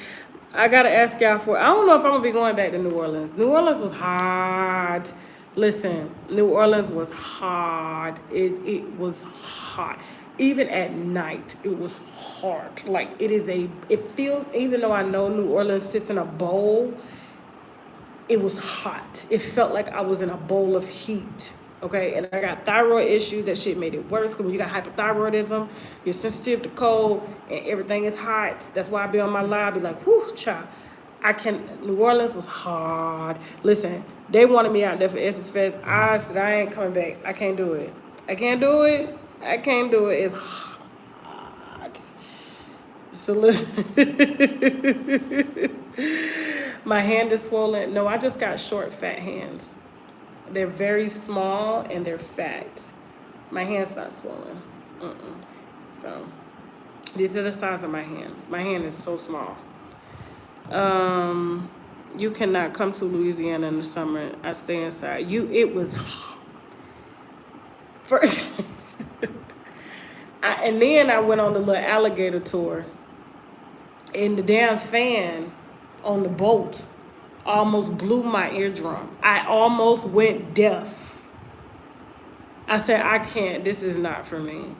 I gotta ask y'all for, I don't know if I'm gonna be going back to New Orleans. New Orleans was hot. Listen, New Orleans was hot. It was hot. Even at night, it was hot. Like it feels, even though I know New Orleans sits in a bowl, it was hot. It felt like I was in a bowl of heat. Okay, and I got thyroid issues. That shit made it worse because when you got hypothyroidism, you're sensitive to cold and everything is hot. That's why I be on my live, be like, whoo, child. New Orleans was hard. Listen, they wanted me out there for Essence Fest. I said, I ain't coming back. I can't do it. I can't do it. I can't do it. It's hot. So listen. My hand is swollen. No, I just got short, fat hands. They're very small and they're fat. My hand's not swollen. So these are the size of my hands. My hand is so small. You cannot come to Louisiana in the summer. I stay inside. It was hot. First, and then I went on the little alligator tour. And the damn fan on the boat almost blew my eardrum. I almost went deaf. I said, I can't, this is not for me.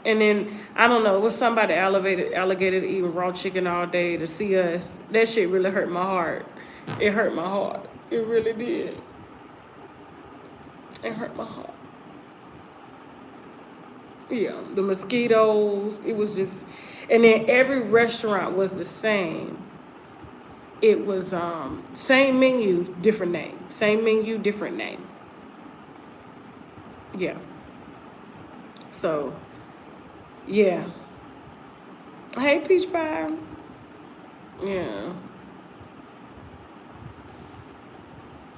And then, I don't know, it was somebody alligators eating raw chicken all day to see us. That shit really hurt my heart. It hurt my heart. It really did. It hurt my heart. Yeah, the mosquitoes. It was just, and then every restaurant was the same. It was same menu, different name. Same menu, different name. Yeah. So, yeah. Hey, peach pie. Yeah.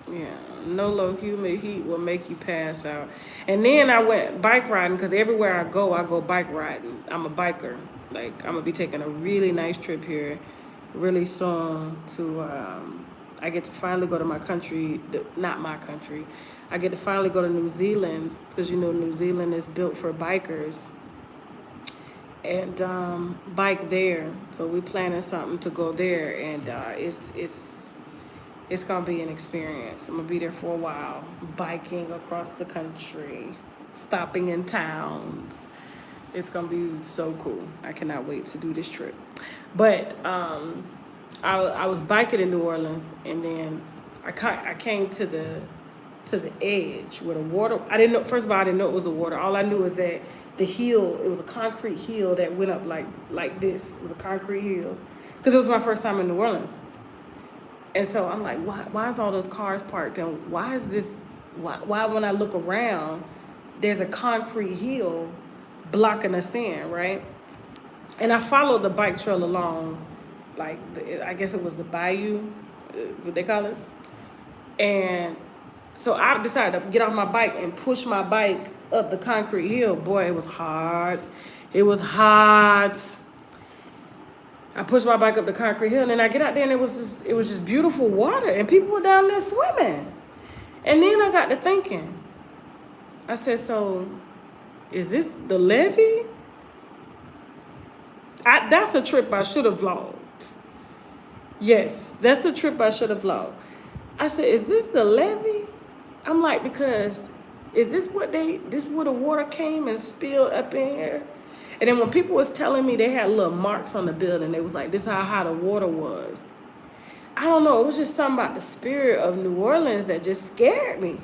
Yeah, no low humid heat will make you pass out. And then I went bike riding because everywhere I go bike riding. I'm a biker. Like, I'm gonna be taking a really nice trip here really soon to I get to finally go to my country, not my country. I get to finally go to New Zealand because you know New Zealand is built for bikers and bike there. So we planning something to go there, and it's gonna be an experience. I'm gonna be there for a while, biking across the country, stopping in towns. It's gonna be so cool. I cannot wait to do this trip. But I was biking in New Orleans, and then I came to the edge where the water. I didn't know. First of all, I didn't know it was the water. All I knew was that the hill. It was a concrete hill that went up like this. It was a concrete hill because it was my first time in New Orleans. And so I'm like, why is all those cars parked? And why is this, why when I look around, there's a concrete hill blocking us in, right? And I followed the bike trail along, like, I guess it was the bayou, what they call it. And so I decided to get off my bike and push my bike up the concrete hill. Boy, it was hard. It was hard. I pushed my bike up the concrete hill, and then I get out there, and it was just beautiful water, and people were down there swimming. And then I got to thinking. I said, so is this the levee? That's a trip I should have vlogged. Yes, that's a trip I should have vlogged. I said, is this the levee? I'm like, because is this where the water came and spilled up in here? And then when people was telling me they had little marks on the building, they was like, this is how high the water was. I don't know. It was just something about the spirit of New Orleans that just scared me.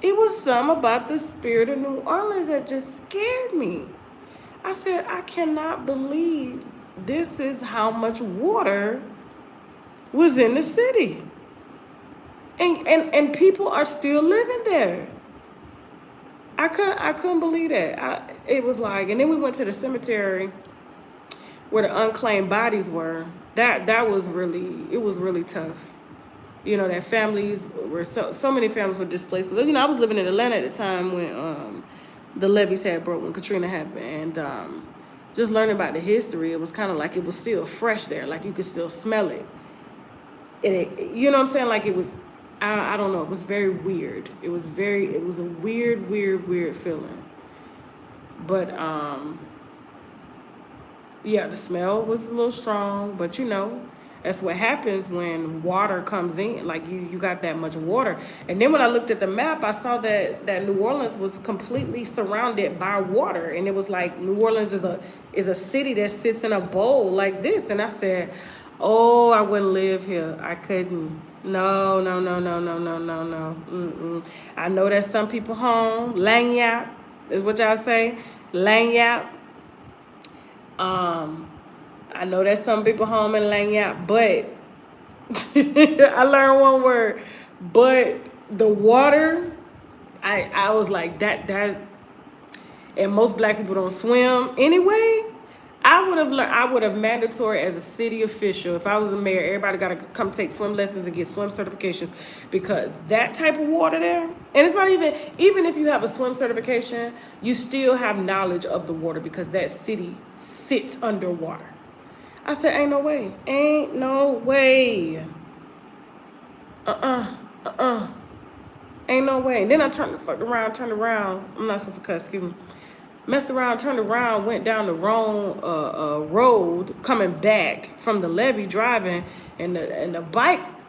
It was something about the spirit of New Orleans that just scared me. I said, I cannot believe this is how much water was in the city. And people are still living there. I couldn't believe that. It was like, and then we went to the cemetery where the unclaimed bodies were. That was really tough. You know, that families were so many families were displaced. You know, I was living in Atlanta at the time when the levees had broke, when Katrina happened, and just learning about the history, it was kind of like it was still fresh there, like you could still smell it. And you know what I'm saying? Like it was. I don't know. It was very weird. It was a weird feeling. But, yeah, the smell was a little strong. But, you know, that's what happens when water comes in. Like, you got that much water. And then when I looked at the map, I saw that New Orleans was completely surrounded by water. And it was like New Orleans is a city that sits in a bowl like this. And I said, oh, I wouldn't live here. I couldn't. No. I know that some people home. Lanyap is what y'all say. Lanyap. I know that some people home in Lanyap, but I learned one word. But the water, I was like that. And most black people don't swim anyway. I would have mandatory as a city official. If I was the mayor, everybody got to come take swim lessons and get swim certifications, because that type of water there, and it's not even if you have a swim certification, you still have knowledge of the water because that city sits underwater. I said, ain't no way. Ain't no way. Ain't no way. And then I turned around. I'm not supposed to cuss, excuse me. Messed around, turned around, went down the wrong road, coming back from the levee driving, and the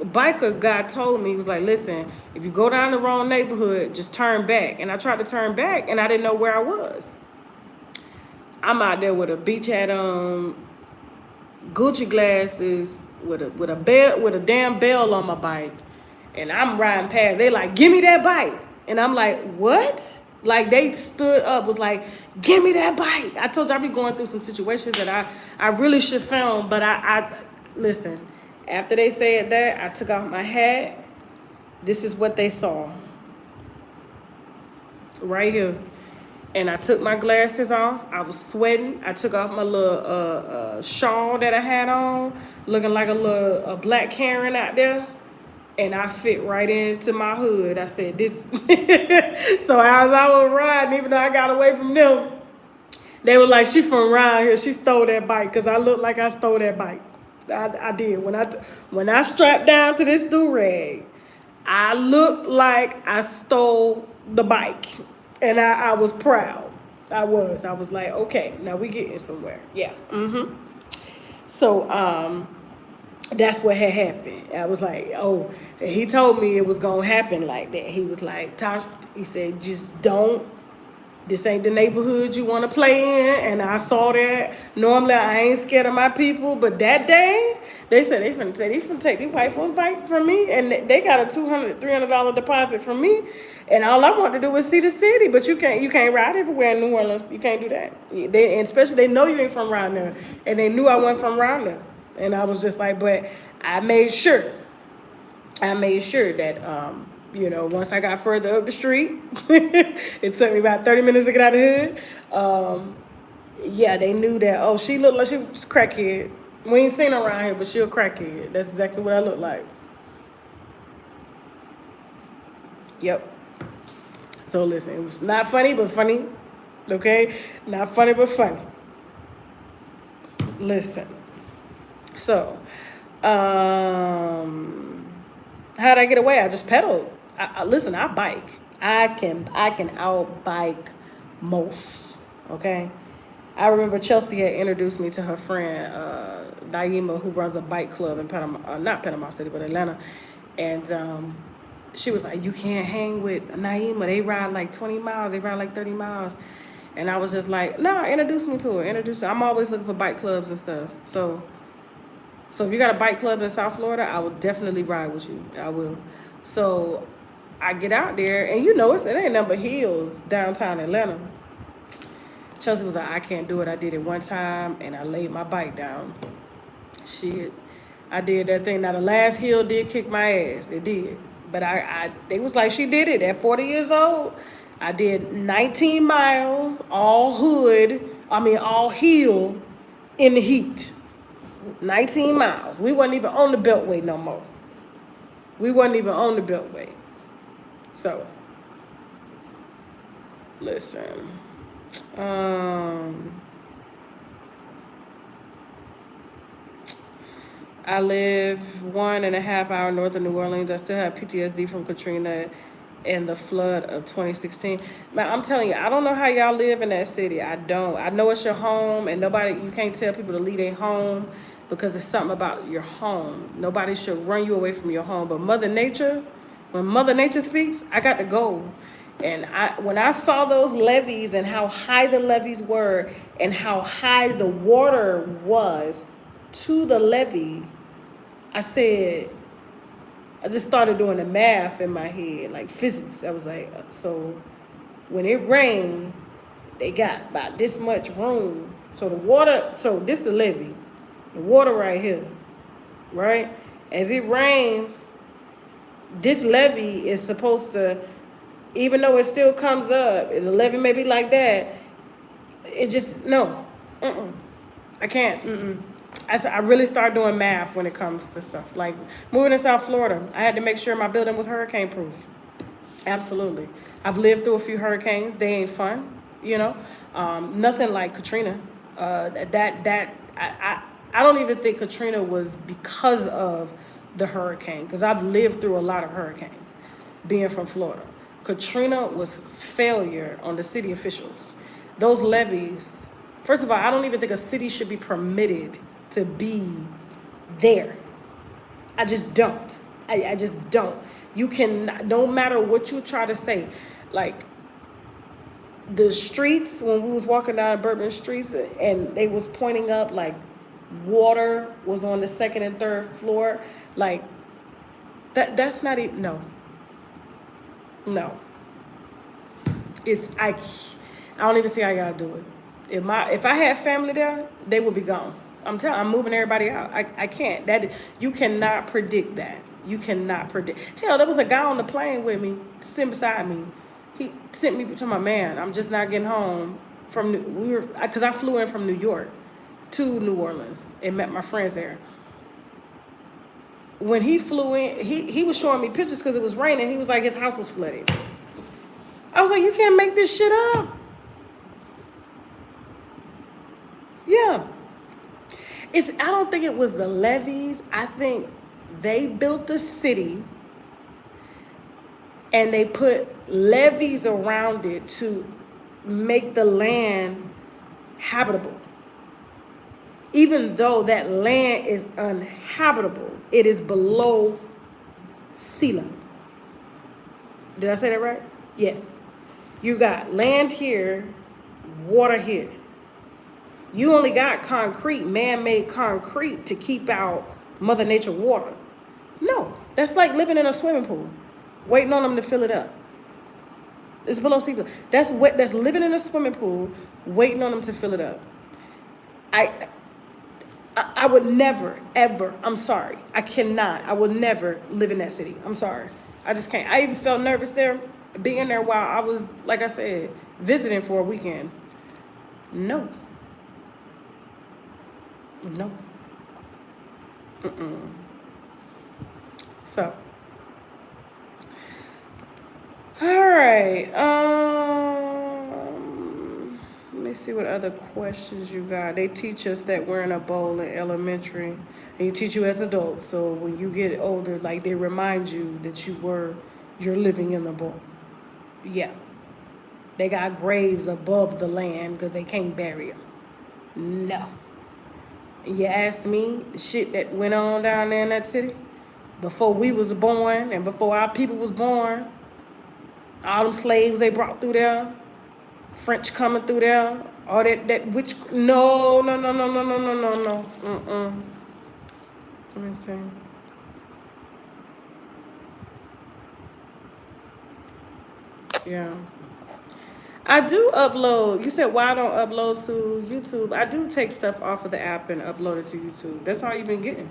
biker guy told me, he was like, listen, if you go down the wrong neighborhood, just turn back. And I tried to turn back, and I didn't know where I was. I'm out there with a beach hat on, Gucci glasses, with a damn bell on my bike, and I'm riding past. They like, give me that bike. And I'm like, what? Like, they stood up, was like, give me that bike. I told you I be going through some situations that I really should film, but I listen, after they said that, I took off my hat. This is what they saw. Right here. And I took my glasses off. I was sweating. I took off my little shawl that I had on, looking like a little black Karen out there. And I fit right into my hood. I said, this. So as I was riding, even though I got away from them, they were like, she from around here. She stole that bike, because I looked like I stole that bike. I did. When I strapped down to this do-rag, I looked like I stole the bike. And I was proud. I was like, okay, now we getting somewhere. Yeah. So that's what had happened. I was like, oh, he told me it was gonna happen like that. He was like, Tosh, he said, just don't. This ain't the neighborhood you want to play in. And I saw that. Normally, I ain't scared of my people. But that day, they said they finna take these white folks' bike from me. And they got a $200, $300 deposit from me. And all I want to do is see the city. But you can't ride everywhere in New Orleans. You can't do that. And especially, they know you ain't from around there. And they knew I wasn't from around there. And I was just like, but I made sure that, once I got further up the street, it took me about 30 minutes to get out of the hood. Yeah, they knew that, oh, she looked like she was crackhead. We ain't seen her around here, but she a crackhead. That's exactly what I look like. Yep. So listen, it was not funny, but funny. Okay? Not funny, but funny. Listen. So, how'd I get away? I just pedaled. Listen, I bike. I can out bike most. Okay. I remember Chelsea had introduced me to her friend Naima, who runs a bike club in not Panama City, but Atlanta, and she was like, "You can't hang with Naima. They ride like 20 miles. They ride like 30 miles." And I was just like, "No, introduce me to her. I'm always looking for bike clubs and stuff. So if you got a bike club in South Florida, I will definitely ride with you. I will." So I get out there, and it ain't nothing but hills downtown Atlanta. Chelsea was like, I can't do it. I did it one time, and I laid my bike down. Shit. I did that thing. Now, the last hill did kick my ass. It did. But they was like, she did it at 40 years old. I did 19 miles, all hill in the heat. 19 miles. We wasn't even on the Beltway no more. So, listen. I live 1.5 hours north of New Orleans. I still have PTSD from Katrina and the flood of 2016. Man, I'm telling you, I don't know how y'all live in that city. I don't. I know it's your home, and you can't tell people to leave their home because it's something about your home. Nobody should run you away from your home. But when Mother Nature speaks, I got to go. And when I saw those levees and how high the levees were and how high the water was to the levee, I just started doing the math in my head, like physics. I was like, so when it rained, they got about this much room. So this is the levee, the water right here, right? As it rains, this levee is supposed to, even though it still comes up, and the levee may be like that, it just, no, I can't, I really started doing math when it comes to stuff. Like moving to South Florida, I had to make sure my building was hurricane proof. Absolutely. I've lived through a few hurricanes. They ain't fun, nothing like Katrina. I don't even think Katrina was because of the hurricane, because I've lived through a lot of hurricanes being from Florida. Katrina was failure on the city officials. Those levees, first of all, I don't even think a city should be permitted to be there. I just don't. I just don't. You can, no matter what you try to say, like the streets, when we was walking down Bourbon streets and they was pointing up like water was on the second and third floor, like that's not even, no. I don't even see how y'all do it. If I had family there, they would be gone. I'm moving everybody out. I can't. You cannot predict that. You cannot predict. Hell, there was a guy on the plane with me, sitting beside me. He sent me to my man. I'm just not getting home from because I flew in from New York to New Orleans and met my friends there. When he flew in, he was showing me pictures because it was raining. He was like, his house was flooded. I was like, you can't make this shit up. Yeah. I don't think it was the levees. I think they built the city and they put levees around it to make the land habitable. Even though that land is uninhabitable, it is below sea level. Did I say that right? Yes. You got land here, water here. You only got concrete, man-made concrete to keep out Mother Nature water. No, that's like living in a swimming pool, waiting on them to fill it up. It's below sea level. That's living in a swimming pool, waiting on them to fill it up. I would never, ever, I'm sorry, I cannot, I would never live in that city. I'm sorry. I just can't. I even felt nervous there, being there while I was, like I said, visiting for a weekend. No. No. So, all right. Let me see what other questions you got. They teach us that we're in a bowl in elementary, and you teach you as adults. So when you get older, like they remind you that you're living in the bowl. Yeah. They got graves above the land because they can't bury them. No. You ask me, the shit that went on down there in that city, before we was born and before our people was born, all them slaves they brought through there, French coming through there, all that which, no. Let me see. Yeah. I do upload. You said why I don't upload to YouTube. I do take stuff off of the app and upload it to YouTube. That's all you've been getting.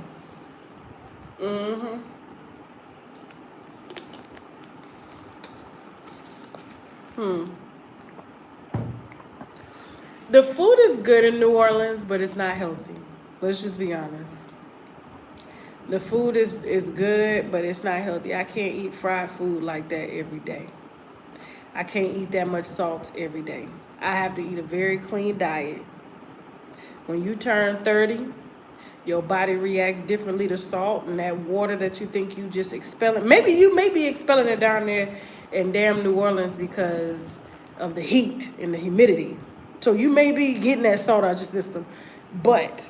The food is good in New Orleans, but it's not healthy. Let's just be honest. The food is good, but it's not healthy. I can't eat fried food like that every day. I can't eat that much salt every day. I have to eat a very clean diet. When you turn 30, your body reacts differently to salt, and that water that you think you just expelling. Maybe you may be expelling it down there in damn New Orleans because of the heat and the humidity. So you may be getting that salt out your system. But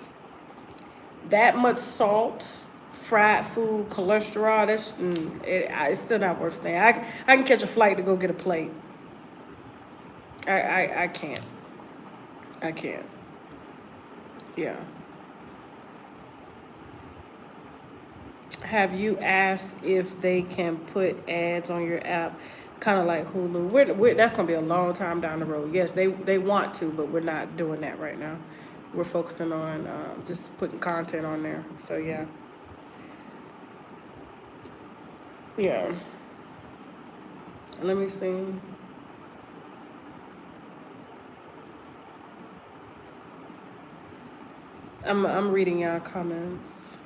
that much salt, fried food, cholesterol, it's still not worth staying. I can catch a flight to go get a plate. I can't. I can't. Yeah. Have you asked if they can put ads on your app, kind of like Hulu? That's going to be a long time down the road. Yes, they want to, but we're not doing that right now. We're focusing on just putting content on there. So, yeah. Yeah. Let me see. I'm reading y'all comments.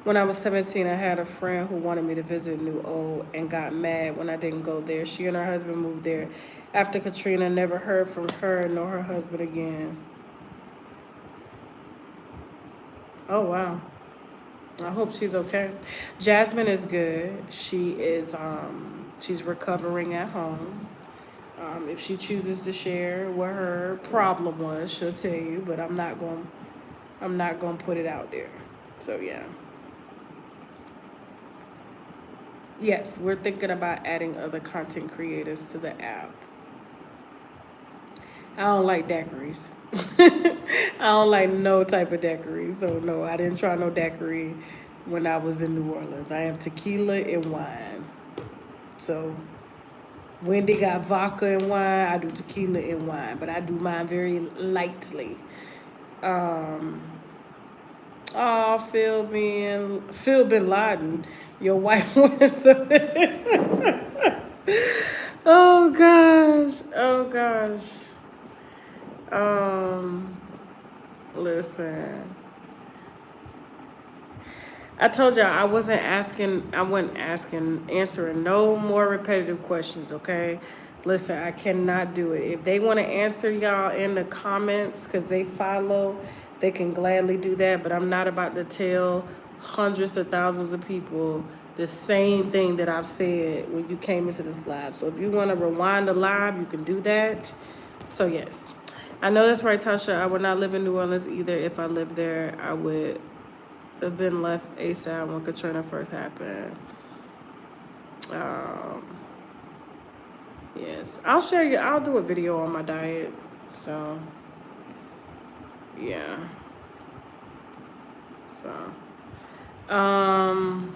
When I was 17, I had a friend who wanted me to visit New Old and got mad when I didn't go there. She and her husband moved there. After Katrina, never heard from her nor her husband again. Oh, wow. I hope she's okay. Jasmine is good. She's recovering at home. If she chooses to share what her problem was, she'll tell you, but I'm not going to put it out there. So, yeah. Yes, we're thinking about adding other content creators to the app. I don't like daiquiris. I don't like no type of daiquiri. So no, I didn't try no daiquiri. when I was in New Orleans. I am tequila and wine. So Wendy got vodka and wine. I do tequila and wine, but I do mine very lightly. Oh, Phil Bin Laden, your wife was. Oh gosh, oh gosh. Um, Listen. I told y'all I wasn't answering no more repetitive questions, okay? Listen, I cannot do it. If they want to answer y'all in the comments because they follow, they can gladly do that, but I'm not about to tell hundreds of thousands of people the same thing that I've said when you came into this live. So if you want to rewind the live, you can do that. So yes. I know that's right, Tasha. I would not live in New Orleans either. If I lived there, I would have been left ASAP when Katrina first happened. Um, yes, I'll share you. I'll do a video on my diet. So, yeah. So, um,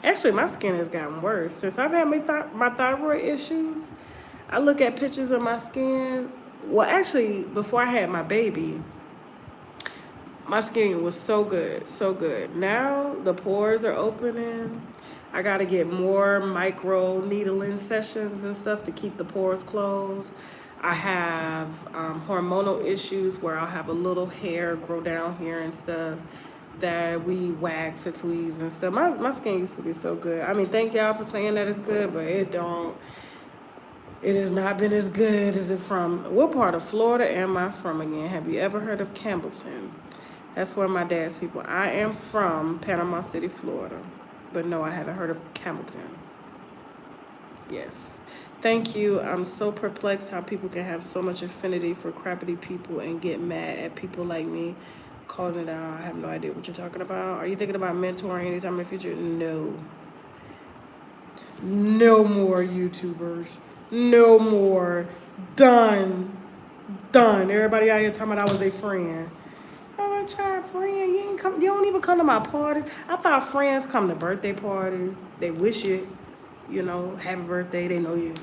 actually, my skin has gotten worse since I've had my thyroid issues. I look at pictures of my skin. Well, actually, before I had my baby, my skin was so good, so good. Now the pores are opening. I got to get more micro needling sessions and stuff to keep the pores closed. I have hormonal issues where I'll have a little hair grow down here and stuff that we wax or tweeze and stuff. My skin used to be so good. I mean, thank y'all for saying that it's good, but it has not been as good as it from. What part of Florida am I from again? Have you ever heard of Campbellton? That's where my dad's people. I am from Panama City, Florida. But no, I haven't heard of Campbellton. Yes. Thank you. I'm so perplexed how people can have so much affinity for crappity people and get mad at people like me. Calling it out. I have no idea what you're talking about. Are you thinking about mentoring anytime in the future? No. No more YouTubers. No more. Done. Done. Everybody out here talking about I was a friend. Oh, child, friend, you ain't come. You don't even come to my parties. I thought friends come to birthday parties. They wish you, happy birthday. They know your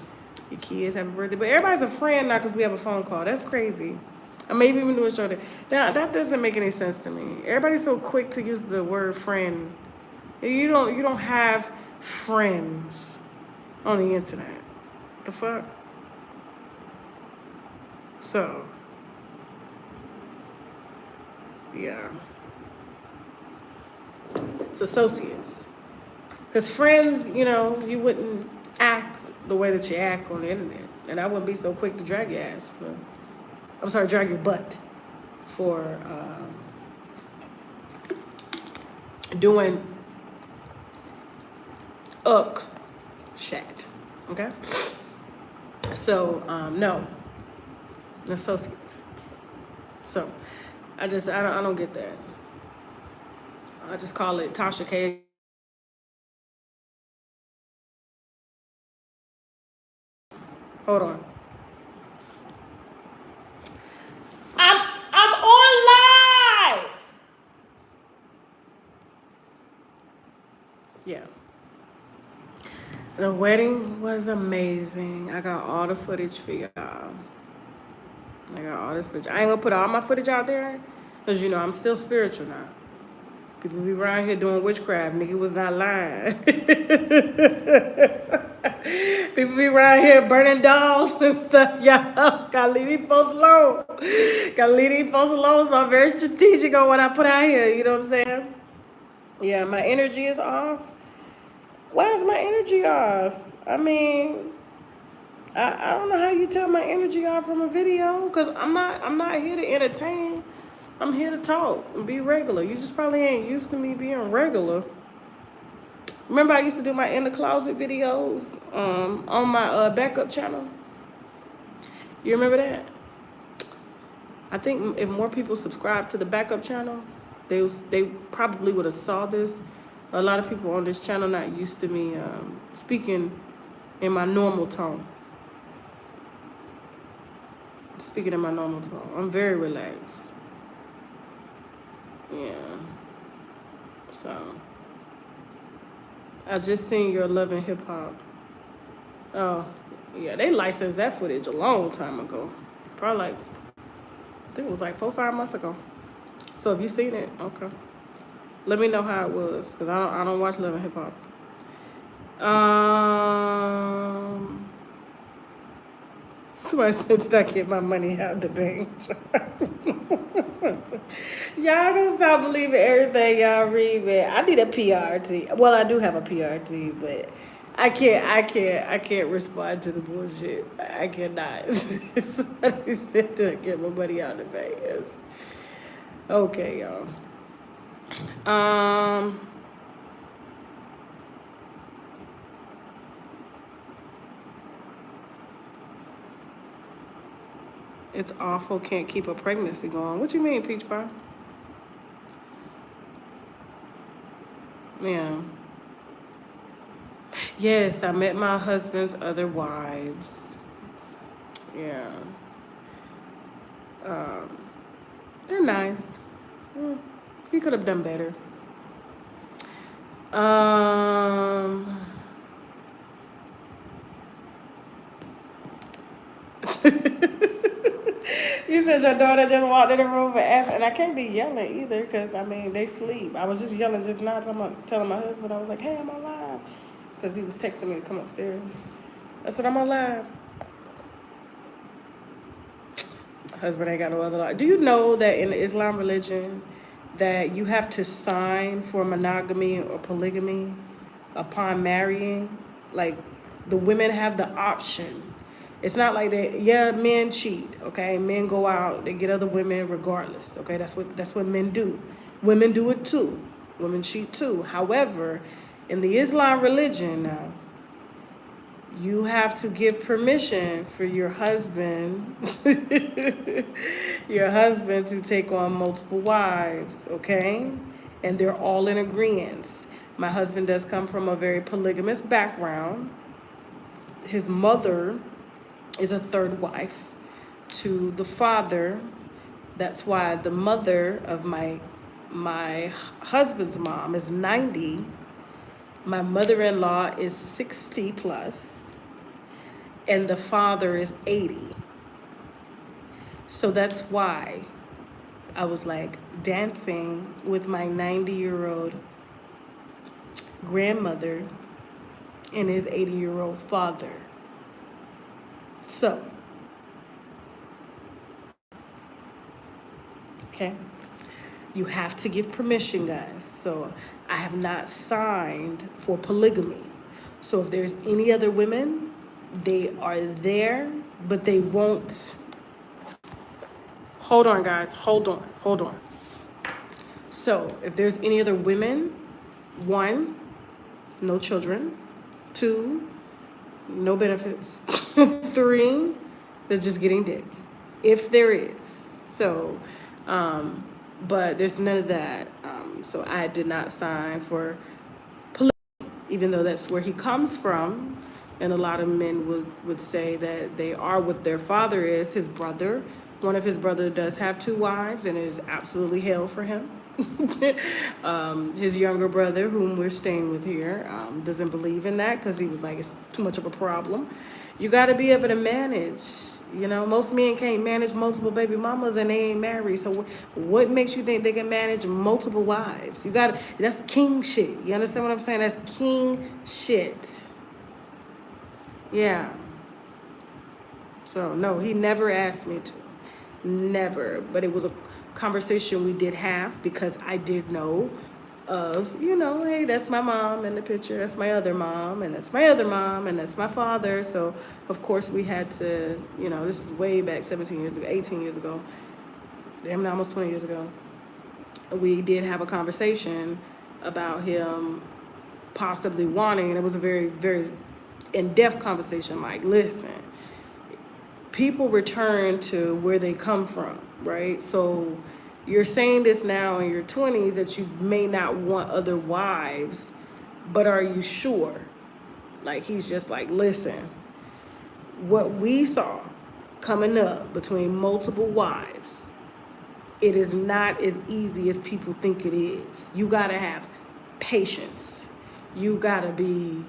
kids happy birthday. But everybody's a friend now because we have a phone call. That's crazy. I may even do a show that doesn't make any sense to me. Everybody's so quick to use the word friend. You don't have friends on the internet. The fuck? So. Yeah. It's associates. Because friends, you wouldn't act the way that you act on the internet. And I wouldn't be so quick to drag your ass drag your butt for doing shit. Okay? So, no. Associates. So, I don't get that. I just call it Tasha K. Hold on. I'm on live. Yeah. The wedding was amazing. I got all the footage for y'all. I got all the footage. I ain't gonna put all my footage out there because I'm still spiritual now. People be around here doing witchcraft. Nigga was not lying. People be around here burning dolls and stuff. Y'all gotta leave these folks alone. Gotta leave these folks alone. So I'm very strategic on what I put out here. You know what I'm saying? Yeah, my energy is off. Why is my energy off? I mean, I don't know how you tell my energy off from a video because I'm not here to entertain. I'm here to talk and be regular. You just probably ain't used to me being regular. Remember I used to do my in the closet videos on my backup channel? You remember that? I think if more people subscribe to the backup channel, they probably would have saw this. A lot of people on this channel not used to me speaking in my normal tone. speaking in my normal tone. I'm very relaxed. Yeah. So, I just seen your Love and Hip Hop. Oh, yeah, they licensed that footage a long time ago. Probably like, I think it was like 4 or 5 months ago. So if you seen it, okay. Let me know how it was, cause I don't watch Love and Hip Hop. Somebody said, did I get my money out the bank? Y'all don't stop believing everything y'all read, man. I need a PRT. Well, I do have a PRT, but I can't respond to the bullshit. I cannot. Somebody said, did I get my money out the bank? Yes. Okay, y'all. It's awful. Can't keep a pregnancy going. What you mean, Peach Pie? Yeah. Yes, I met my husband's other wives. Yeah. They're nice. He could have done better. You said your daughter just walked in the room and asked, and I can't be yelling either, because I mean they sleep. I was just yelling just now, telling my husband, I was like, "Hey, I'm on live," because he was texting me to come upstairs. I said, "I'm on live." My husband ain't got no other life. Do you know that in the Islam religion, that you have to sign for monogamy or polygamy upon marrying? Like, the women have the option. It's not like that. Yeah, men cheat. Okay, men go out, they get other women regardless. Okay, that's what men do. Women do it too. Women cheat too. However, in the Islam religion now, you have to give permission for your husband your husband to take on multiple wives, okay? And they're all in agreement. My husband does come from a very polygamous background. His mother is a third wife to the father. That's why the mother of my husband's mom is 90. My mother-in-law is 60 plus, and the father is 80. So that's why I was like dancing with my 90-year-old grandmother and his 80-year-old father. So, okay, you have to give permission, guys. So I have not signed for polygamy. So if there's any other women, they are there, but they won't. Hold on, guys. Hold on. So if there's any other women, 1, no children. 2, no benefits. 3, they're just getting dick. If there is. So, but there's none of that. So I did not sign for polygamy, even though that's where he comes from. And a lot of men would say that they are what their father is. His brother, one of his brothers does have 2 wives, and it is absolutely hell for him. His younger brother, whom we're staying with here, doesn't believe in that because he was like, it's too much of a problem. You got to be able to manage. You know, most men can't manage multiple baby mamas and they ain't married. So what makes you think they can manage multiple wives? That's king shit. You understand what I'm saying? That's king shit. Yeah. So no, he never asked me to. Never. But it was a conversation we did have because I did know of, hey, that's my mom in the picture, that's my other mom, and that's my other mom, and that's my father. So of course we had to, this is way back 17 years ago, 18 years ago, damn, almost 20 years ago. We did have a conversation about him possibly wanting, and it was a very, very in-depth conversation, like, listen, people return to where they come from, right? So you're saying this now in your 20s that you may not want other wives, but are you sure? Like, he's just like, listen, what we saw coming up between multiple wives, it is not as easy as people think it is. You gotta have patience. You gotta be,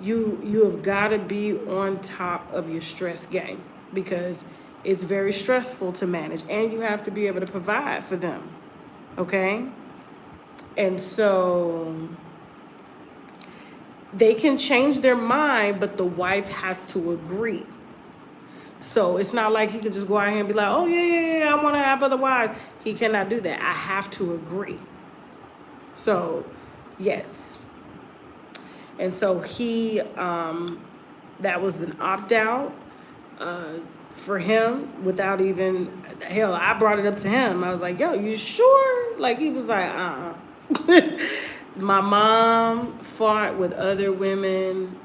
you have gotta be on top of your stress game, because it's very stressful to manage, and you have to be able to provide for them, okay? And so they can change their mind, but the wife has to agree. So it's not like he could just go out here and be like, oh, yeah, I want to have other wives. He cannot do that. I have to agree. So, yes. And so he, that was an opt-out for him without even, hell, I brought it up to him. I was like, yo, you sure? Like, he was like, My mom fought with other women.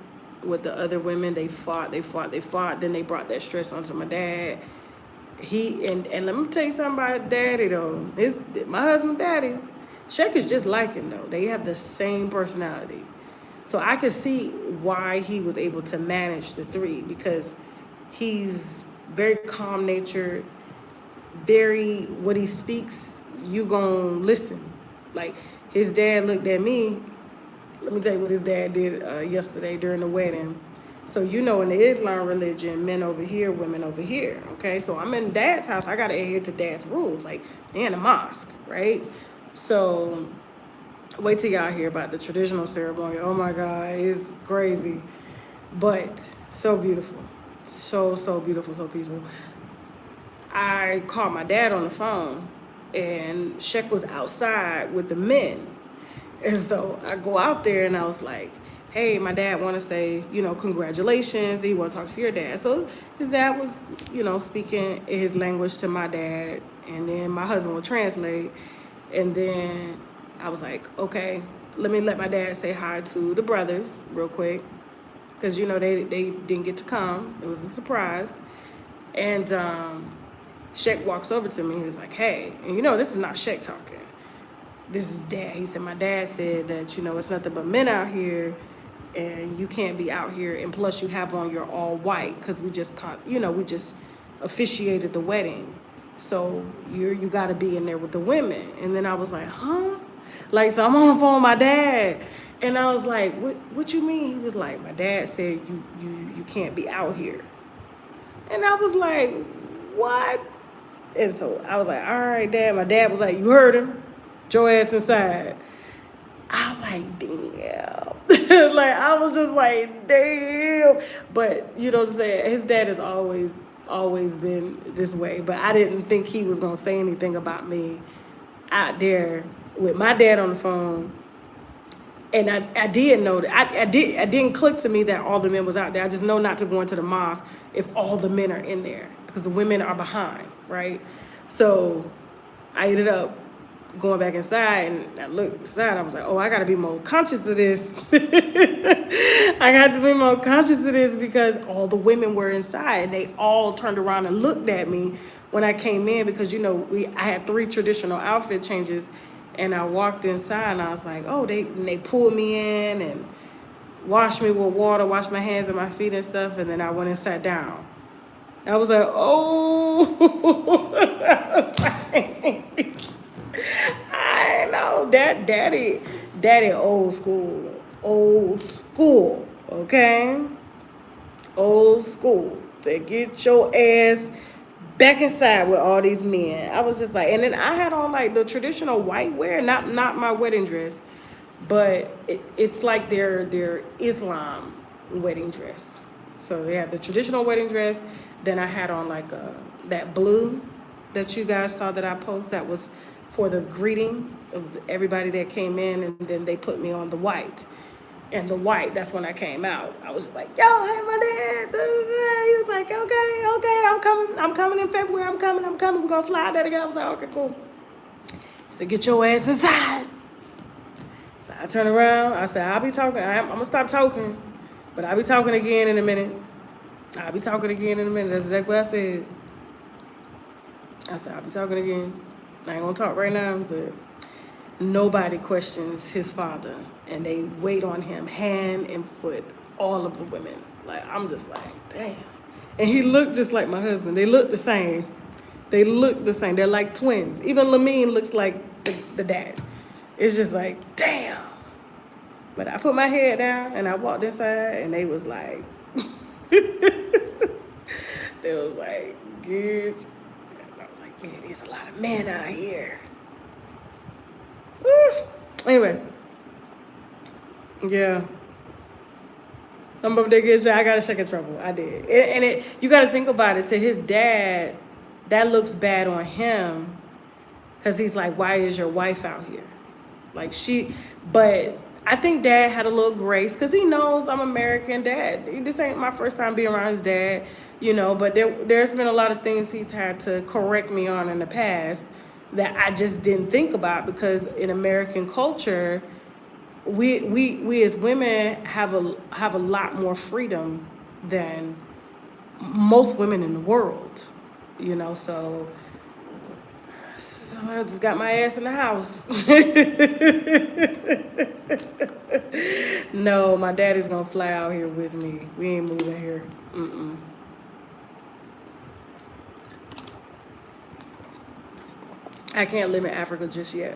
With the other women, they fought. Then they brought that stress onto my dad. And let me tell you something about daddy though. My husband's daddy. Shaq is just like him though. They have the same personality. So I could see why he was able to manage the three, because he's very calm natured, very, what he speaks, you gonna listen. Like, his dad looked at me. Let me tell you what his dad did yesterday during the wedding. So, you know, in the Islam religion, men over here, women over here, okay? So I'm in dad's house. I got to adhere to dad's rules. Like, they're in a mosque, right? So wait till y'all hear about the traditional ceremony. Oh, my God, it's crazy. But so beautiful. So beautiful, so peaceful. I called my dad on the phone, and Sheck was outside with the men. And so I go out there and I was like, hey, my dad want to say, you know, congratulations. He want to talk to your dad. So his dad was, you know, speaking in his language to my dad. And then my husband would translate. And then I was like, okay, let me let my dad say hi to the brothers real quick. Because, you know, they didn't get to come. It was a surprise. And Sheck walks over to me. He was like, hey. And, you know, this is not Sheck talking. This is dad. He said, my dad said that, you know, it's nothing but men out here, and you can't be out here. And plus you have on your all white, because we just officiated the wedding. So you got to be in there with the women. And then I was like, huh? Like, so I'm on the phone with my dad. And I was like, what you mean? He was like, my dad said you can't be out here. And I was like, what? And so I was like, all right, Dad. My dad was like, you heard him. Your ass inside. I was like, damn. Like, I was just like, damn. But, you know what I'm saying? His dad has always been this way. But I didn't think he was going to say anything about me out there with my dad on the phone. And I did know that. I didn't click to me that all the men was out there. I just know not to go into the mosque if all the men are in there, because the women are behind, right? So I ended up going back inside, and I looked inside. I was like, oh, I got to be more conscious of this. I got to be more conscious of this, because all the women were inside, and they all turned around and looked at me when I came in, because, you know, I had 3 traditional outfit changes, and I walked inside, and I was like, oh, they pulled me in and washed me with water, washed my hands and my feet and stuff, and then I went and sat down. I was like, oh. I was like, I know that daddy old school, okay? Old school. To get your ass back inside with all these men. I was just like, and then I had on like the traditional white wear, not my wedding dress, but it's like their Islam wedding dress. So they have the traditional wedding dress. Then I had on like that blue that you guys saw that I posted, that was for the greeting of everybody that came in, and then they put me on the white. And the white, that's when I came out. I was like, yo, hey, my dad. He was like, okay, I'm coming in February. I'm coming. We're going to fly out there together. I was like, okay, cool. He said, get your ass inside. So I turned around. I said, I'll be talking. I'm going to stop talking, but I'll be talking again in a minute. That's exactly what I said. I said, I'll be talking again. I ain't going to talk right now, but nobody questions his father, and they wait on him hand and foot, all of the women. Like, I'm just like, damn. And he looked just like my husband. They look the same. They look the same. They're like twins. Even Lamine looks like the dad. It's just like, damn. But I put my head down and I walked inside and they was like, they was like, good. And I was like, yeah, there's a lot of men out here. Woo. Anyway, yeah. I'm up there getting shot. I got a second trouble. I did. You got to think about it. To his dad, that looks bad on him because he's like, why is your wife out here? Like but I think dad had a little grace because he knows I'm American. Dad, this ain't my first time being around his dad, but there's been a lot of things he's had to correct me on in the past that I just didn't think about because in American culture, we as women have a lot more freedom than most women in the world, so I just got my ass in the house. No, my daddy's gonna fly out here with me. We ain't moving here. I can't live in Africa just yet.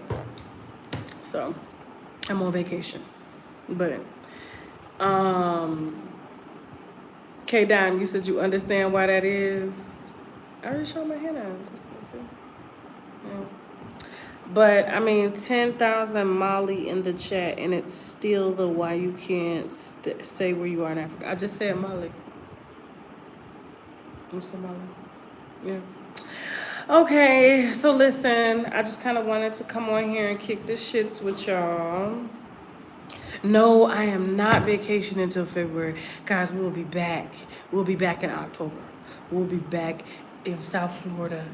So I'm on vacation. But K-Don, you said you understand why that is. I already showed my hand out. Yeah. But I mean, 10,000 Mali in the chat, and it's still the why you can't say where you are in Africa. I just said Mali. I'm so Mali. Yeah. Okay, so listen, I just kind of wanted to come on here and kick the shits with y'all. No, I am not vacationing until February. Guys, we'll be back. We'll be back in October. We'll be back in South Florida,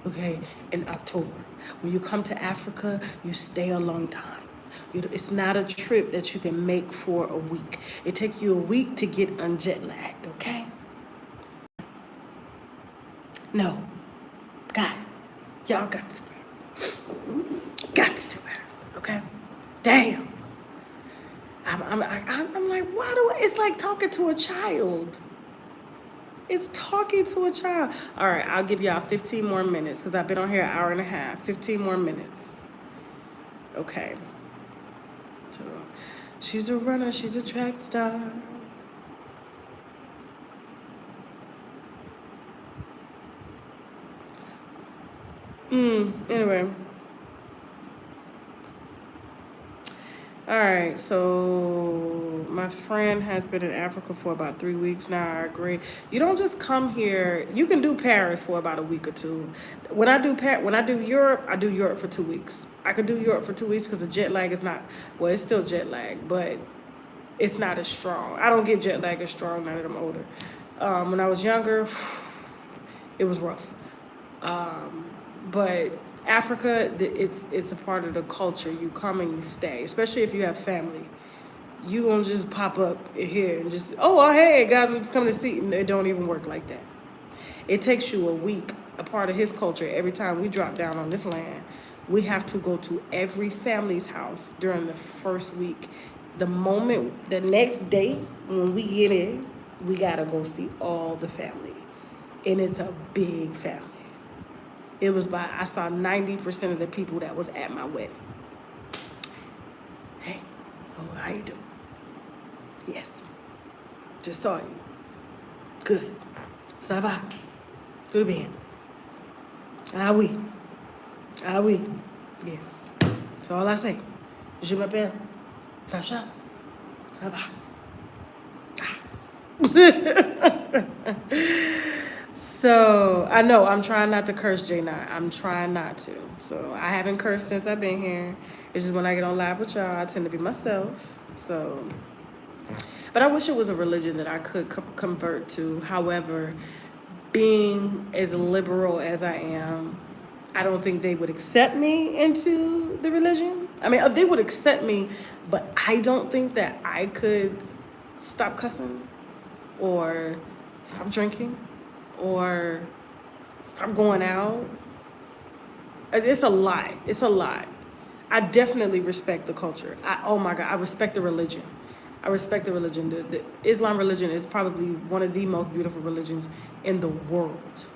okay, in October. When you come to Africa, you stay a long time. It's not a trip that you can make for a week. It takes you a week to get unjet lagged, okay? No. Guys, y'all got to do better. Got to do better, okay? Damn. I'm like, why it's like talking to a child. It's talking to a child. All right, I'll give y'all 15 more minutes because I've been on here an hour and a half. 15 more minutes. Okay. So, she's a runner. She's a track star. Anyway. All right, so my friend has been in Africa for about 3 weeks now. I agree. You don't just come here. You can do Paris for about a week or two. When I do Europe, I do Europe for 2 weeks. I could do Europe for 2 weeks because the jet lag is not, well, it's still jet lag, but it's not as strong. I don't get jet lag as strong now that I'm older. When I was younger, it was rough. But Africa, it's a part of the culture. You come and you stay, especially if you have family. You gonna just pop up here and just, hey guys, I'm just coming to see. It don't even work like that. It takes you a week. A part of his culture. Every time we drop down on this land, we have to go to every family's house during the first week. The next day when we get in, we gotta go see all the family, and it's a big family. I saw 90% of the people that was at my wedding. Hey, how you doing? Yes. Just saw you. Good. Ça va? Tout bien? Ah oui. Ah oui. Yes. That's all I say. Je m'appelle Tashak. Ça va? So, I know, I'm trying not to curse J9. I'm trying not to. So, I haven't cursed since I've been here. It's just when I get on live with y'all, I tend to be myself. So, but I wish it was a religion that I could convert to. However, being as liberal as I am, I don't think they would accept me into the religion. I mean, they would accept me, but I don't think that I could stop cussing or stop drinking or stop going out. It's a lot. It's a lot. I definitely respect the culture. Oh my God, I respect the religion. I respect the religion. The Islam religion is probably one of the most beautiful religions in the world.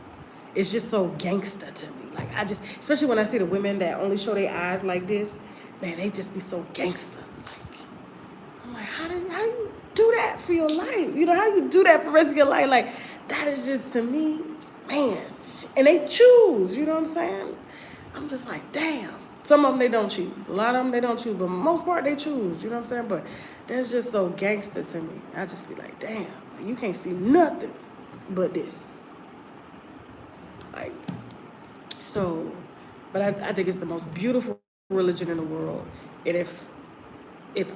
It's just so gangster to me. Like I just, especially when I see the women that only show their eyes like this, man, they just be so gangster. Like I'm like, how do you do that for your life? You know, how you do that for the rest of your life? Like that is just to me, man. And they choose. You know what I'm saying? I'm just like, damn. Some of them they don't choose. A lot of them they don't choose, but most part they choose. You know what I'm saying? But that's just so gangster to me. I just be like, damn, you can't see nothing but this. Like, so, but I think it's the most beautiful religion in the world. And if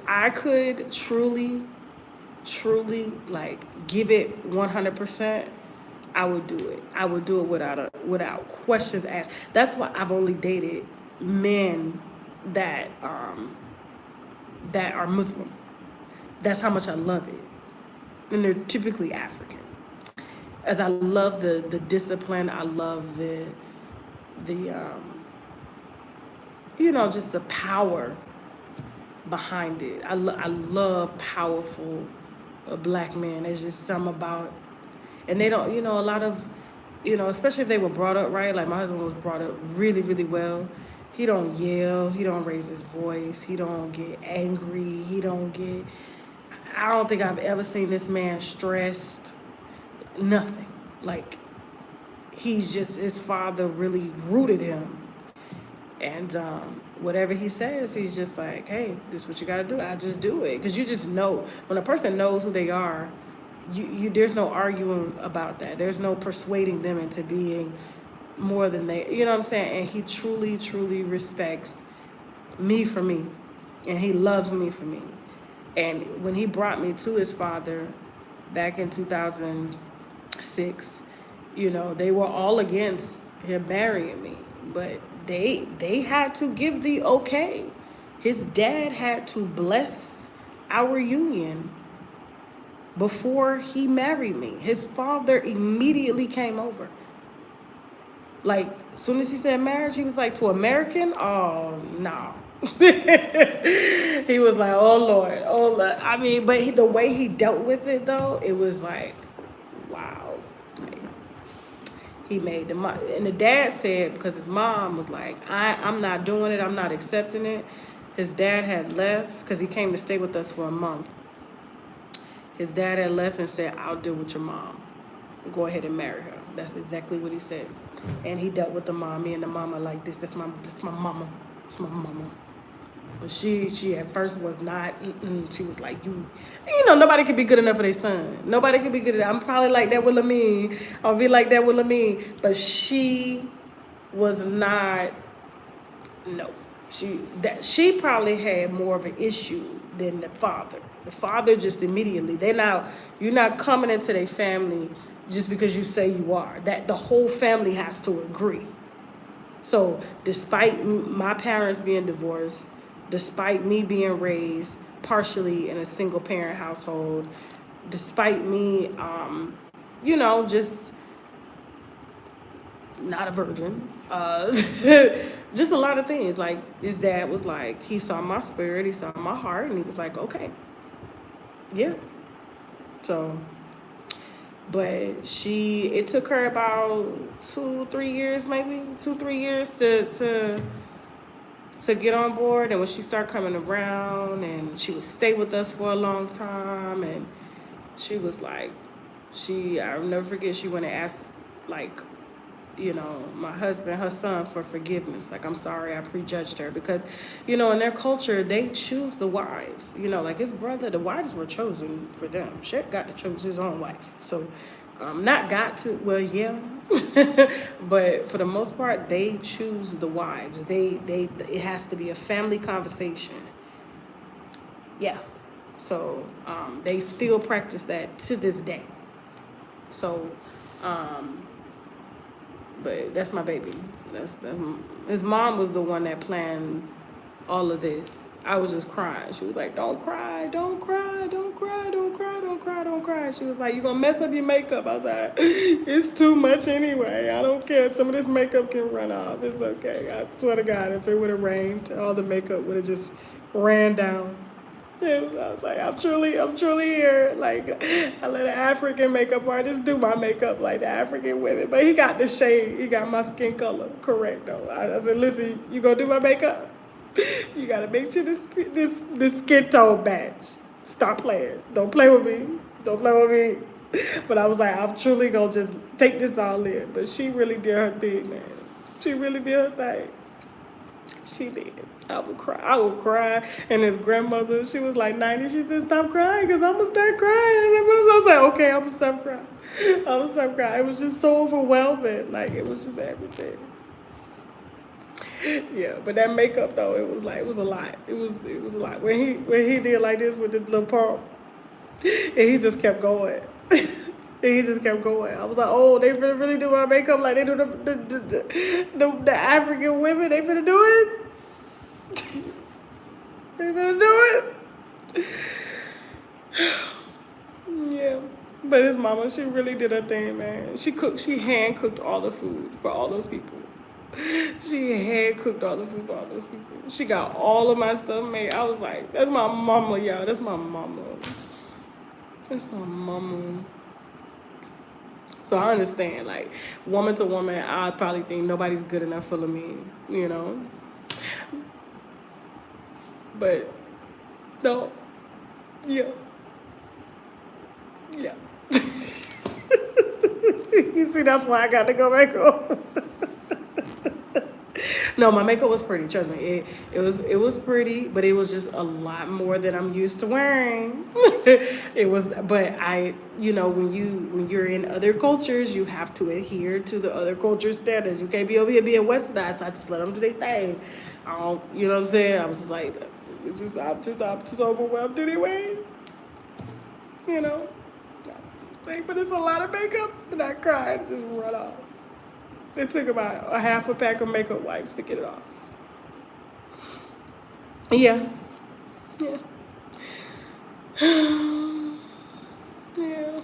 I could truly like give it 100%, I would do it. I would do it without questions asked. That's why I've only dated men that are Muslim. That's how much I love it. And they're typically African. As I love the discipline, I love the just the power behind it. I love powerful black men. There's just something about, and they don't, a lot of, especially if they were brought up right. Like my husband was brought up really, really well. He don't yell. He don't raise his voice. He don't get angry. I don't think I've ever seen this man stressed. Nothing. Like his father really rooted him. And whatever he says, he's just like, hey, this is what you got to do. I just do it. Because you just know. When a person knows who they are, there's no arguing about that. There's no persuading them into being more than they, you know what I'm saying? And he truly, truly respects me for me. And he loves me for me. And when he brought me to his father back in 2006, they were all against him marrying me. But they had to give the okay. His dad had to bless our union before he married me. His father immediately came over. Like, as soon as he said marriage, he was like, to American? Oh, no. He was like, oh, Lord. Oh, Lord. I mean, but the way he dealt with it, though, it was like, wow. Like, he made the money. And the dad said, because his mom was like, I'm not doing it. I'm not accepting it. His dad had left because he came to stay with us for a month. His dad had left and said, I'll deal with your mom. Go ahead and marry her. That's exactly what he said. And he dealt with the mommy and the mama like this. That's my mama. That's my mama. But she at first was not. She was like, nobody could be good enough for their son. Nobody could be good enough. I'm probably like that with Lamine. I'll be like that with Lamine. But she was not. No, she probably had more of an issue than the father. The father just immediately. You're not coming into their family just because you say you are. That the whole family has to agree. So despite my parents being divorced, despite me being raised partially in a single parent household, despite me, just not a virgin, just a lot of things. Like his dad was like, he saw my spirit, he saw my heart, and he was like, okay, yeah. So, but it took her about 2-3 years, maybe 2-3 years to get on board. And when she started coming around, and she would stay with us for a long time, and she was like, I'll never forget, she went and asked, like, my husband, her son, for forgiveness. Like, I'm sorry, I prejudged her. Because, in their culture, they choose the wives. Like his brother, the wives were chosen for them. Shep got to choose his own wife. So, not got to, well, yeah. But for the most part, they choose the wives. It has to be a family conversation. Yeah. So, they still practice that to this day. So, but that's my baby. His mom was the one that planned all of this. I was just crying. She was like, don't cry, don't cry, don't cry, don't cry, don't cry, don't cry. She was like, you're going to mess up your makeup. I was like, it's too much anyway. I don't care. Some of this makeup can run off. It's okay. I swear to God, if it would have rained, all the makeup would have just ran down. And I was like, I'm truly here. Like, I let an African makeup artist do my makeup like the African women. But he got the shade. He got my skin color correct, though. I said, listen, you gonna do my makeup? You gotta make sure this skin tone match. Stop playing. Don't play with me. Don't play with me. But I was like, I'm truly gonna just take this all in. But she really did her thing, man. She really did her thing. She did. I would cry. I would cry. And his grandmother, she was like 90. She said, stop crying because I'm going to start crying. And I was like, okay, I'm going to stop crying. I'm going to stop crying. It was just so overwhelming. Like, it was just everything. Yeah, but that makeup, though, it was a lot. It was a lot. When he did like this with the little pump, and he just kept going. And he just kept going. I was like, oh, they really do my makeup like they do the African women. They finna do it. They finna do it. Yeah. But his mama, she really did her thing, man. She hand cooked all the food for all those people. She hand cooked all the food for all those people. She got all of my stuff made. I was like, that's my mama, y'all. That's my mama. That's my mama. So I understand, like, woman to woman, I probably think nobody's good enough for me, you know? But, no. Yeah. Yeah. You see, that's why I got to go back home. No, my makeup was pretty. Trust me, it was pretty, but it was just a lot more than I'm used to wearing. It was, but when you're in other cultures, you have to adhere to the other culture standards. You can't be over here being westernized. So I just let them do their thing. I don't, you know what I'm saying? I was just like, I'm just overwhelmed anyway. You know, but it's a lot of makeup, and I cried and just run off. It took about a half a pack of makeup wipes to get it off. Yeah. Yeah. Yeah.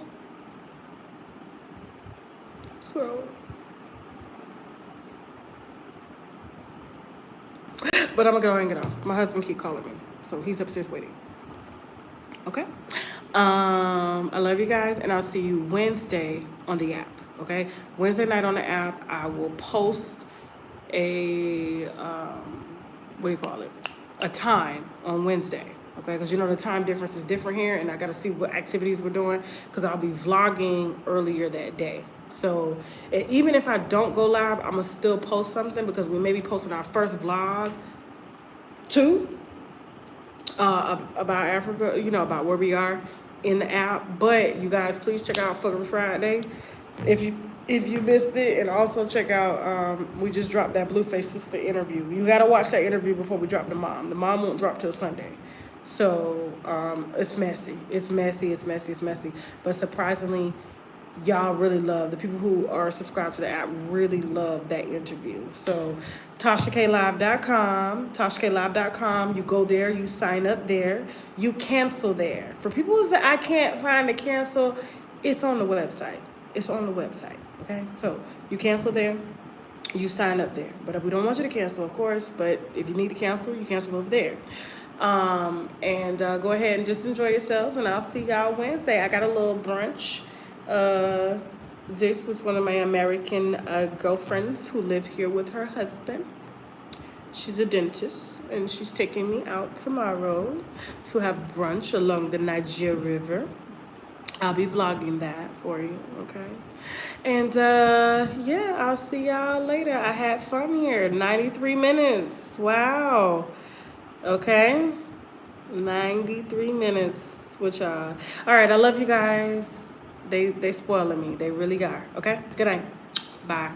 So. But I'm gonna go and get off. My husband keep calling me, so he's upstairs waiting. Okay. I love you guys, and I'll see you Wednesday on the app. Okay, Wednesday night on the app, I will post a what do you call it? A time on Wednesday. Okay, because the time difference is different here, and I got to see what activities we're doing because I'll be vlogging earlier that day. So even if I don't go live, I'm gonna still post something because we may be posting our first vlog too. About Africa, about where we are in the app. But you guys, please check out Fuckery Friday if you missed it, and also check out we just dropped that Blueface sister interview. You gotta watch that interview before we drop the mom. The mom won't drop till Sunday, so it's messy. It's messy. But surprisingly, y'all really love, the people who are subscribed to the app really love that interview. So tashaklive.com, you go there, you sign up there, you cancel there. For people who say I can't find the cancel, it's on the website. Okay? So you cancel there, you sign up there. But we don't want you to cancel, of course, but if you need to cancel, you cancel over there. And go ahead and just enjoy yourselves, and I'll see y'all Wednesday. I got a little brunch. This was one of my American girlfriends who live here with her husband. She's a dentist, and she's taking me out tomorrow to have brunch along the Niger River. I'll be vlogging that for you, okay? And yeah, I'll see y'all later. I had fun here. 93 minutes. Wow. Okay? 93 minutes with y'all. All right, I love you guys. They spoiling me. They really are. Okay? Good night. Bye.